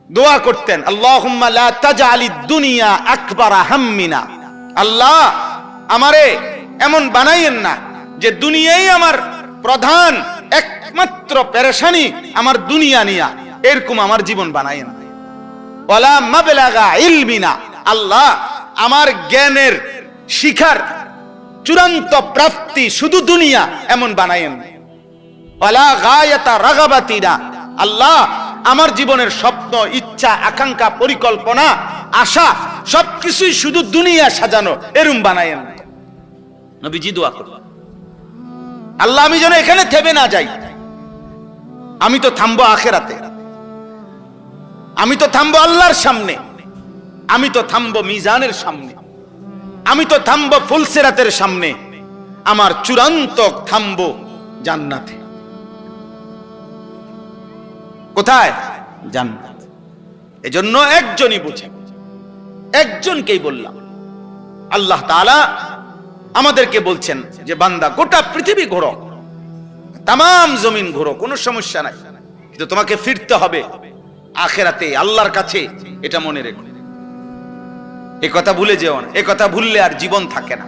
দোয়া করতেন, আল্লাহুম্মা লা তাজআলিদ দুনিয়া আকবারা হাম্মিনা। আল্লাহ আমারে এমন বানাইয়েন না যে দুনিয়াই আমার প্রধান একমাত্র পেরেশানি, আমার দুনিয়া নিয়া, এরকম আমার জীবন বানাইয়েন না। ওয়ালা মাবলাগা ইলমিনা, আল্লাহ আমার জ্ঞানের শিখার চূড়ান্ত প্রাপ্তি শুধু দুনিয়া এমন বানাইয়েন না। ওয়ালা গায়াতা রাগাবাতিনা, আল্লাহ আমার জীবনের স্বপ্ন, ইচ্ছা, আকাঙ্ক্ষা, পরিকল্পনা, আশা সবকিছুই শুধু দুনিয়া সাজানো, এরকম বানাইয়েন না। নবীজি দোয়া করলেন, আল্লাহ আমি যেন এখানে থেমে না যাই, আমি তো থামবো আখিরাতে, আমি তো থামবো আল্লাহর সামনে, আমি তো থামবো মিজানের সামনে, আমি তো থামবো ফুলসিরাতের সামনে, আমার চূড়ান্ত থামবো জান্নাতে। কোথায়? জান্নাত। এজন্য একজনই বুঝে, একজনকেই বললাম। আল্লাহ তাআলা আমাদেরকে বলছেন যে বান্দা গোটা পৃথিবী ঘোরো, তামাম জমিন ঘোরো, কোনো সমস্যা নাই, কিন্তু তোমাকে ফিরতে হবে আখিরাতে, আল্লাহর কাছে। এটা মনে রেখো, এ কথা ভুলে যেও না। এ কথা ভুললে আর জীবন থাকে না,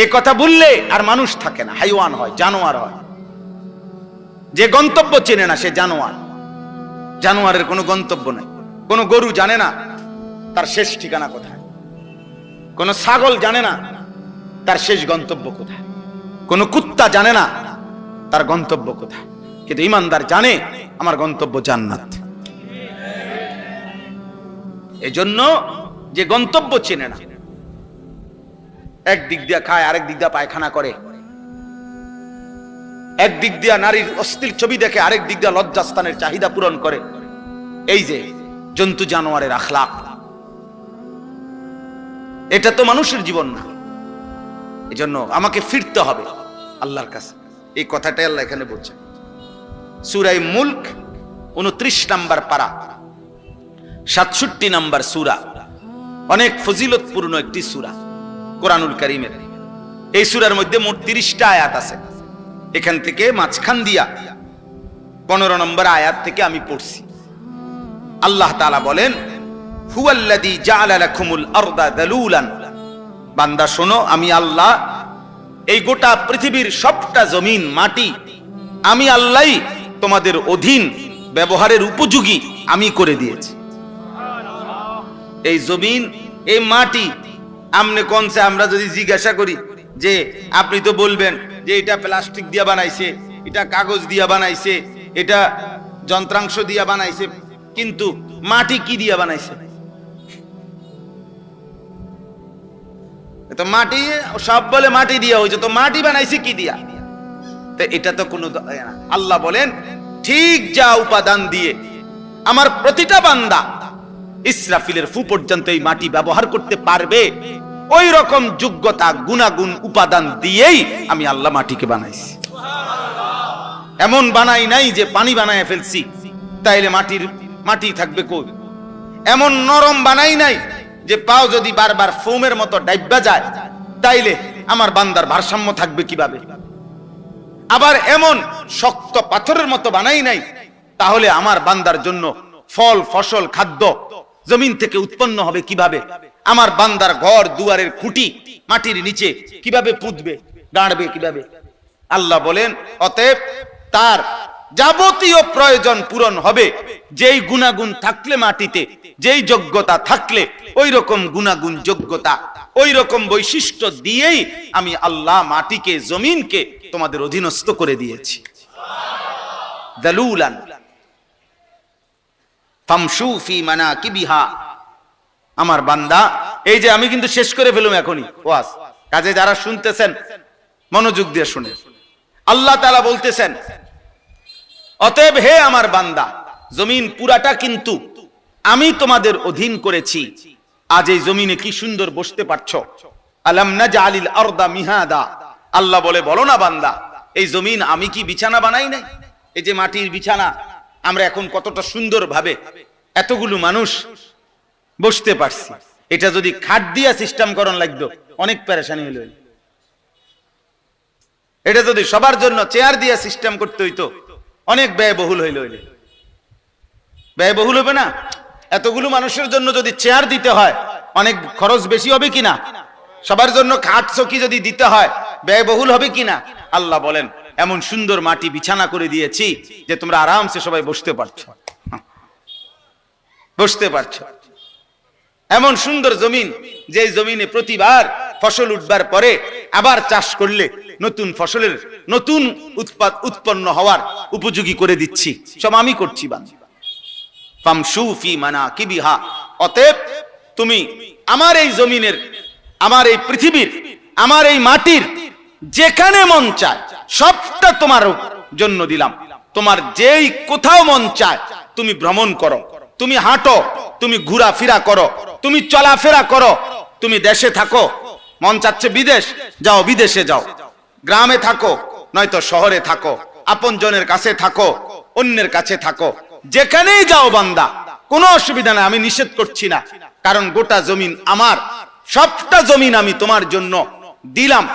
এ কথা ভুললে আর মানুষ থাকে না, হাইওয়ান হয়, জানোয়ার হয়। যে গন্তব্য চেনে না সে জানোয়ার। জানোয়ারের কোনো গন্তব্য নাই। কোন গরু জানে না তার শেষ ঠিকানা কোথায়, কোন ছাগল জানে না তার শেষ গন্তব্য কোথায়, কোন কুত্তা জানে না তার গন্তব্য কোথায়, কিন্তু ঈমানদার জানে আমার গন্তব্য জান্নাত। এজন্য যে গন্তব্য চেনে না, একদিক দিয়ে খায়, আরেক দিক দিয়ে পায়খানা করে, একদিক দিয়ে নারীর অশ্লীল ছবি দেখে, আরেক দিক দিয়ে লজ্জাস্থানের চাহিদা পূরণ করে, এই যে জন্তু জানোয়ারের আখলাক, এটা তো মানুষের জীবন না। এজন্য আমাকে ফিরতে হবে আল্লাহর কাছে, এই কথাটাই আল্লাহ এখানে বলছেন। সূরা মুলক 29 নম্বর পারা, 67 নম্বর সূরা, অনেক ফজিলতপূর্ণ একটি সূরা কোরআনুল কারীমের। এই সূরার মধ্যে মোট 30টা আয়াত আছে। এখান থেকে মাঝখান দিয়া 15 নম্বর আয়াত থেকে আমি পড়ছি। আল্লাহ তাআলা বলেন, হুয়াল্লাযী জাআলা লাকুমুল আরদা যালুলান। বান্দা শোনো, আমি আল্লাহ এই গোটা পৃথিবীর সবটা জমিন, মাটি আমি আল্লাহই তোমাদের অধীন, ব্যবহারের উপযোগী আমি করে দিয়েছি। এই জমিন, এই মাটি আমনে কোনছে, আমরা যদি জিজ্ঞাসা করি যে আপনি তো বলবেন যে এটা প্লাস্টিক দিয়া বানাইছে, এটা কাগজ দিয়া বানাইছে, এটা যন্ত্রাংশ দিয়া বানাইছে, কিন্তু মাটি কি দিয়া বানাইছে? তো মাটি সব বলে মাটি দিয়া হয়েছে, তো মাটি বানাইছি কি দিয়া? তো এটা তো কোনো আল্লাহ বলেন ঠিক যা উপাদান দিয়ে আমার প্রতিটা বান্দা ইসরাফিলের ফু পর্যন্ত এই মাটি ব্যবহার করতে পারবে, ওই রকম যোগ্যতা গুণাগুণ উপাদান দিয়েই আমি আল্লাহ মাটিকে বানাইছি। এমন বানাই নাই যে পানি বানায় ফেলছি তাইলে মাটি থাকবে কই। এমন নরম বানাই নাই যে পাও যদি বারবার ফোমের মতো ডাইব্বা যায় তাইলে আমার বান্দার ভারসাম্য থাকবে কিভাবে। আবার এমন শক্ত পাথরের মতো বানাই নাই তাহলে আমার বান্দার জন্য ফল ফসল খাদ্য জমিন থেকে উৎপন্ন হবে কিভাবে। আমার বান্দার ঘর দুয়ারের খুঁটি মাটির নিচে কিভাবে পুঁতবে, দাঁড়বে কিভাবে। আল্লাহ বলেন অতএব তার যাবতীয় প্রয়োজন পূরণ হবে যেই গুণাগুণ থাকলে মাটিতে, যেই যোগ্যতা থাকলে ওই রকম গুণাগুণ যোগ্যতা ওই রকম বৈশিষ্ট্য দিয়েই আমি আল্লাহ মাটিকে জমিনকে তোমাদের অধীনস্থ করে দিয়েছি। দালুলান ফামশু ফি মানাকিবিহা। আমার বান্দা, এই যে আমি কিন্তু শেষ করে ফেলুম এখনই ওয়াজ, কাজে যারা শুনতেছেন মনোযোগ দিয়ে শুনে। আল্লাহ তাআলা বলতেছেন অতএব হে আমার বান্দা, জমিন পুরাটা কিন্তু আমি তোমাদের অধীন করেছি। আজ এই জমিনে কি সুন্দর বসতে পারছো। আলাম নাজআলিল আরদা মিহাদা। আল্লাহ বলে বলো না বান্দা, এই জমিন আমি কি বিছানা বানাই নাই? এই যে মাটির বিছানা আমরা এখন কতটা সুন্দর ভাবে এতগুলো মানুষ বসতে পারছি। এটা যদি খাট দিয়া সিস্টেম করণ লাগতো অনেক পেরেশানি হইল। এটা যদি সবার জন্য চেয়ার দিয়া সিস্টেম করতে হইতো অনেক ব্যয়বহুল হইল। ব্যয়বহুল হবে না? এতগুলো মানুষের জন্য যদি চেয়ার দিতে হয় অনেক খরচ বেশি হবে কিনা? সবার জন্য খাট চৌকি যদি দিতে হয় ব্যয়বহুল হবে কিনা? আল্লাহ বলেন এমন সুন্দর মাটি বিছানা করে দিয়েছি যে তোমরা আরামসে সবাই বসতে পারছো। এমন সুন্দর জমিন যে জমিনে প্রতিবার ফসল উঠবার পরে আবার চাষ করলে নতুন ফসলের নতুন উৎপন্ন হওয়ার উপযোগী করে দিচ্ছি। সব আমি করছি বান্দা। ফামশু ফি মানাকিবিহা। অতএব তুমি আমার এই জমিনের, আমার এই পৃথিবীর, আমার এই মাটির যেখানে মন চায় সবটা তোমার জন্য দিলাম। তোমার যেই কোথাও মন চায় তুমি ভ্রমণ করো, তুমি হাঁটো, তুমি ঘোরাফেরা করো, তুমি চলাফেরা করো। তুমি দেশে থাকো, মন চাচ্ছে বিদেশ, যাও বিদেশে যাও। গ্রামে থাকো নয়তো শহরে থাকো, আপনজনের কাছে থাকো, অন্যের কাছে থাকো, যেখানেই যাও বান্দা কোনো অসুবিধা নাই, আমি নিষেধ করছি না। কারণ গোটা জমিন আমার, সবটা জমিন আমি তোমার জন্য দিলাম।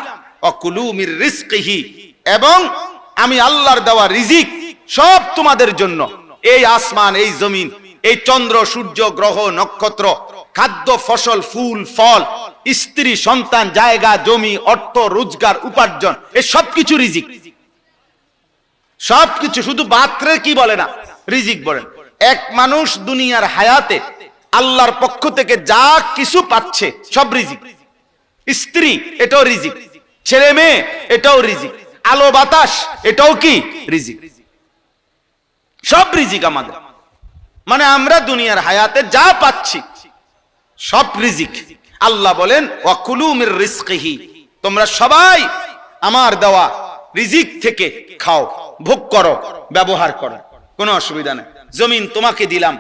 অকুলু মির রিজকিহি, এবং আমি আল্লাহর দেওয়া রিজিক সব তোমাদের জন্য। এই আসমান, এই জমিন, এই চন্দ্র সূর্য গ্রহ নক্ষত্র, খাদ্য ফসল ফুল ফল, স্ত্রী সন্তান, জায়গা জমি, অর্থ রোজগার উপার্জন, এই সবকিছু রিজিক। সবকিছু, শুধু বাত্রে কি বলে না, রিজিক বলেন। এক মানুষ দুনিয়ার হায়াতে আল্লাহর পক্ষ থেকে যা কিছু পাচ্ছে সব রিজিক। স্ত্রী এটাও রিজিক, ছেলে মেয়ে এটাও রিজিক, আলো বাতাস এটাও কি রিজিক। সব রিজিক আমাদের, মানে আমরা দুনিয়ার হায়াতে যা পাচ্ছি সব রিজিক। আল্লাহ বলেন ওয়াকুলু মির রিজকিহি, তোমরা সবাই আমার দেওয়া রিজিক থেকে খাও, ভোগ করো, ব্যবহার করো, কোনো অসুবিধা নেই। জমিন তোমাকে দিলাম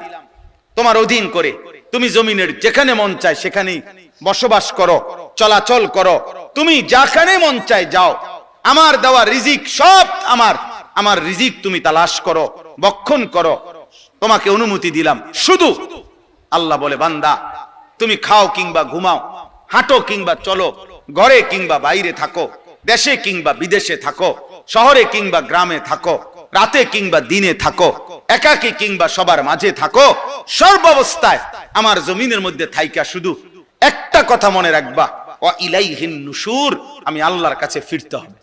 তোমার অধীন করে, তুমি জমিনের যেখানে মন চায় সেখানেই বসবাস করো, চলাচল করো, তুমি যেখানে মন চায় যাও। আমার দেওয়া রিজিক সব আমার, আমার রিজিক তুমি তালাশ করো, বক্ষণ করো, তোমাকে অনুমতি দিলাম। শুধু আল্লাহ বলে বান্দা তুমি খাও কিংবা ঘুমাও, হাঁটো কিংবা চলো, ঘরে কিংবা বাইরে থাকো, দেশে কিংবা বিদেশে থাকো, শহরে কিংবা গ্রামে থাকো, রাতে কিংবা দিনে থাকো, একাকী কিংবা সবার মাঝে থাকো, সর্বাবস্থায় আমার জমিনের মধ্যে থাইকা শুধু একটা কথা মনে রাখবা, ওয়া ইলাইহিন নুশুর, আমি আল্লাহর কাছে ফিরতে হবে।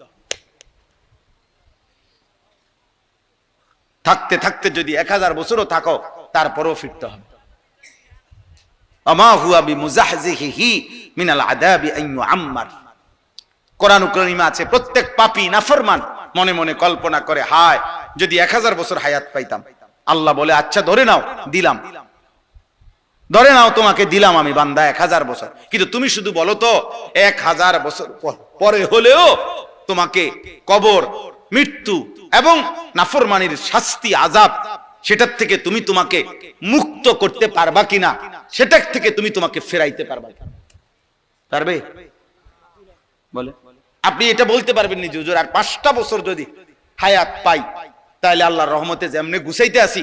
থাকতে থাকতে যদি 1000 বছরও থাকো তারপরেও ফিরতে হবে। আমা হুয়া বিমুজাহজিহি মিনাল আযাবি আন ইউআম্মার। কোরআন কারীমে আছে প্রত্যেক পাপী নাফরমান মনে মনে কল্পনা করে, হায় যদি 1000 বছর হায়াত পাইতাম। আল্লাহ বলে আচ্ছা ধরে নাও, দিলাম। ধরে নাও তোমাকে দিলাম আমি বান্দা 1000 বছর, কিন্তু তুমি শুধু বলো তো 1000 বছর পরে হলেও তোমাকে কবর, মৃত্যু এবং নাফরমানির শাস্তি, আযাব, সেটার থেকে তুমি তোমাকে মুক্ত করতে পারবা কিনা, সেটার থেকে তুমি তোমাকে ফেরাইতে পারবা, পারবে? বলে আপনি এটা বলতে পারবেন নি যে হুজুর আর 5টা বছর যদি হায়াত পাই তাহলে আল্লাহর রহমতে যেমনে গুছাইতে আসি,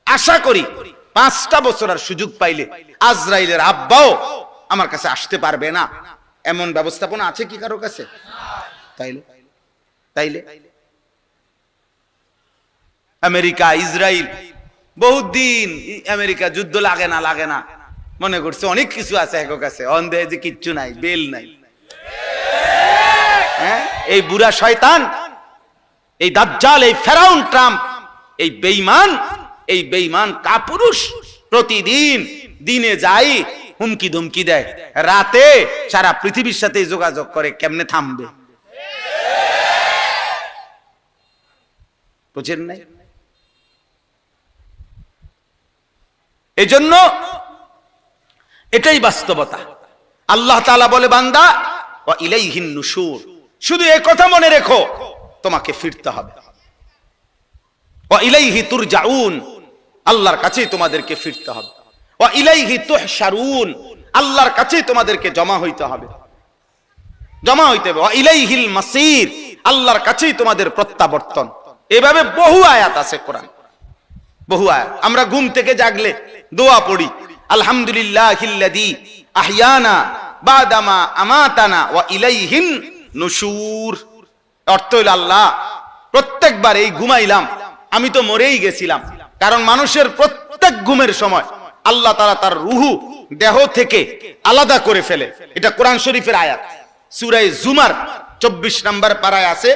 আশা করি 5টা বছর আর সুযোগ পাইলে আজরাইলের আব্বাও আমার কাছে আসতে পারবে না, এমন ব্যবস্থাপনা আছে কি কারো কাছে? তাইলে তাইলে আমেরিকা, ইসরায়েল বহুদিন আমেরিকা যুদ্ধ লাগে না মনে করছে অনেক কিছু আছে এক কাছে, অন্ধে যে কিচ্ছু নাই, বেল নাই। হ্যাঁ, এই বুড়া শয়তান, এই দাজ্জাল, এই ফেরাউন ট্রাম্প, এই বেঈমান কাপুরুষ প্রতিদিন দিনে যাই হুমকি ধমকি দেয়, রাতে সারা পৃথিবীর সাথে যোগাযোগ করে কেমনে থামবে, বুঝেন নাই? এই জন্য এটাই বাস্তবতা। আল্লাহ তাআলা বলে বান্দা ওয়া ইলাইহিন নুশুর, শুধু এই কথা মনে রেখো তোমাকে ফিরতে হবে। ওয়া ইলাইহি তুরজাউন, আল্লাহর কাছেই তোমাদেরকে ফিরতে হবে। ওয়া ইলাইহি তুহশারুন, আল্লাহর কাছেই তোমাদেরকে জমা হইতে হবে। ওয়া ইলাইহিল মাসির, আল্লাহর কাছেই তোমাদের প্রত্যাবর্তন। এভাবে বহু আয়াত আছে কোরআন, বহু আয়াত। আমরা ঘুম থেকে জাগলে দোয়া পড়ি, আলহামদুলিল্লাহিল্লাযী আহইয়ানা বাদামা আমাতানা ওয়া ইলাইহিন নুশুর। অর্থ হইল আল্লাহ, প্রত্যেকবার এই ঘুমাইলাম আমি তো মরেই গেছিলাম, কারণ মানুষের প্রত্যেক ঘুমের সময় আল্লাহ তাআলা তার রূহু দেহ থেকে আলাদা করে ফেলে। এটা কোরআন শরীফের আয়াত, সূরা জুমার 24 নম্বর পারায় আছে।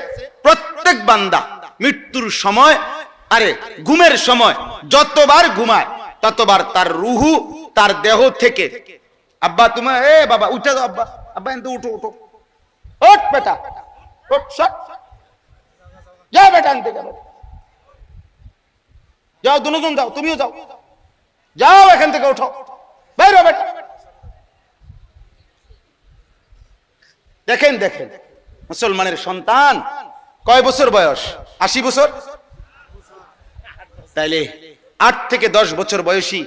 প্রত্যেক বান্দা মৃত্যুর সময়, আরে ঘুমের সময় যতবার ঘুমায় ততবার তার রূহু তার দেহ থেকে, আব্বা তুমি বাবা উঠে যাও, আব্বা এনতে উঠো, ওঠ বেটা, ওঠ, যাও বেটা আনতে যাও, যাও দুজন যাও, তুমিও যাও, যাও এখান থেকে ওঠো, বাইরে বেটা। দেখেন মুসলমানের সন্তান কয় বছর বয়স? 80 বছর। তাইলে 8 থেকে 10 বছর বয়সী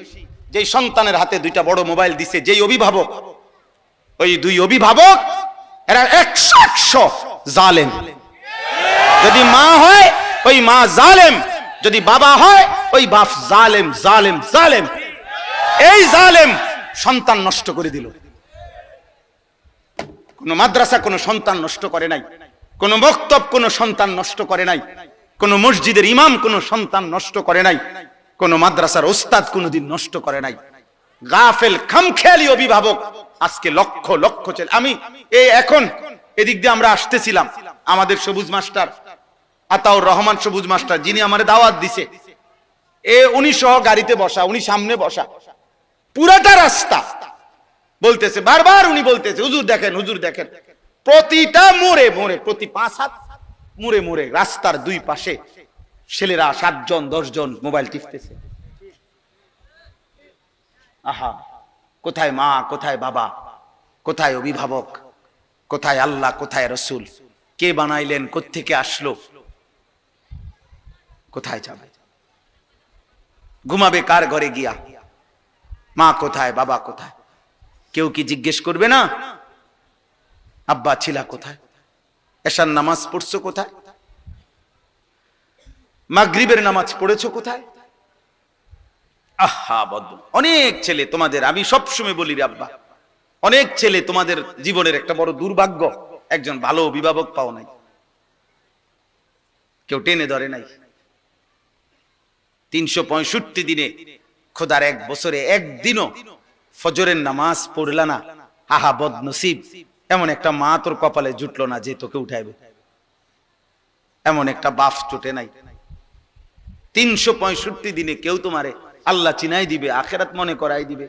যেই সন্তানের হাতে 2টা বড় মোবাইল দিছে যেই অভিভাবক, ওই 2 অভিভাবক এরা 100 জালেম। যদি মা হয় ওই মা জালেম, যদি বাবা হয় ওই বাপ জালেম। এই জালেম সন্তান নষ্ট করে দিল। কোন মাদ্রাসা কোন সন্তান নষ্ট করে নাই, কোন মক্তব কোন সন্তান নষ্ট করে নাই, কোন মসজিদের ইমাম কোন সন্তান নষ্ট করে নাই, কোন মাদ্রাসার ওস্তাদ কোনদিন নষ্ট করে নাই। গাফেল খামখেয়ালি অভিভাবক আজকে লক্ষ লক্ষ ছেলে। আমি এই এখন এদিক দিয়ে আমরা আসতেছিলাম, আমাদের সবুজ মাস্টার আতাউর রহমান সবুজ মাস্টার, যিনি আমারে দাওয়াত দিছে, উনি সহ গাড়িতে বসা, উনি সামনে বসা, পুরাটা রাস্তা বলতেছে, বারবার উনি বলতেছে হুজুর দেখেন প্রতিটা মোড়ে প্রতি 5 হাত মোড়ে রাস্তার 2 পাশে ছেলেরা 7 জন 10 জন মোবাইল টিপতেছে। আহা, কোথায় মা, কোথায় বাবা, কোথায় অভিভাবক, কোথায় আল্লাহ, কোথায় রসুল? কে বানাইলেন, কোত্থেকে আসলো, কোথায় যাবে? ঘুমাবে কার ঘরে গিয়া? মা কোথায়, বাবা কোথায়? কেউ কি জিজ্ঞেস করবে না আব্বা ছিলা কোথায়? এশার নামাজ পড়ছো কোথায়? মাগরিবের নামাজ পড়েছো কোথায়? আহা বদ্ধ অনেক ছেলে তোমাদের, আমি সবসময় বলি রে আব্বা, অনেক ছেলে তোমাদের জীবনের একটা বড় দুর্ভাগ্য, একজন ভালো অভিভাবক পাও নাই, কেউ টেনে ধরে নাই। 365 দিনে খোদার 1 বছরে একদিনও ফজরের নামাজ পড়লা না, আহা বদনসিব। এমন একটা মা তোর কপালে জুটলো না যে তোকে উঠাইবে, এমন একটা বাপ জুটে নাই। 365 দিনে কেউ তোমারে আল্লাহ চিনাই দিবে, আখেরাত মনে করাই দিবে,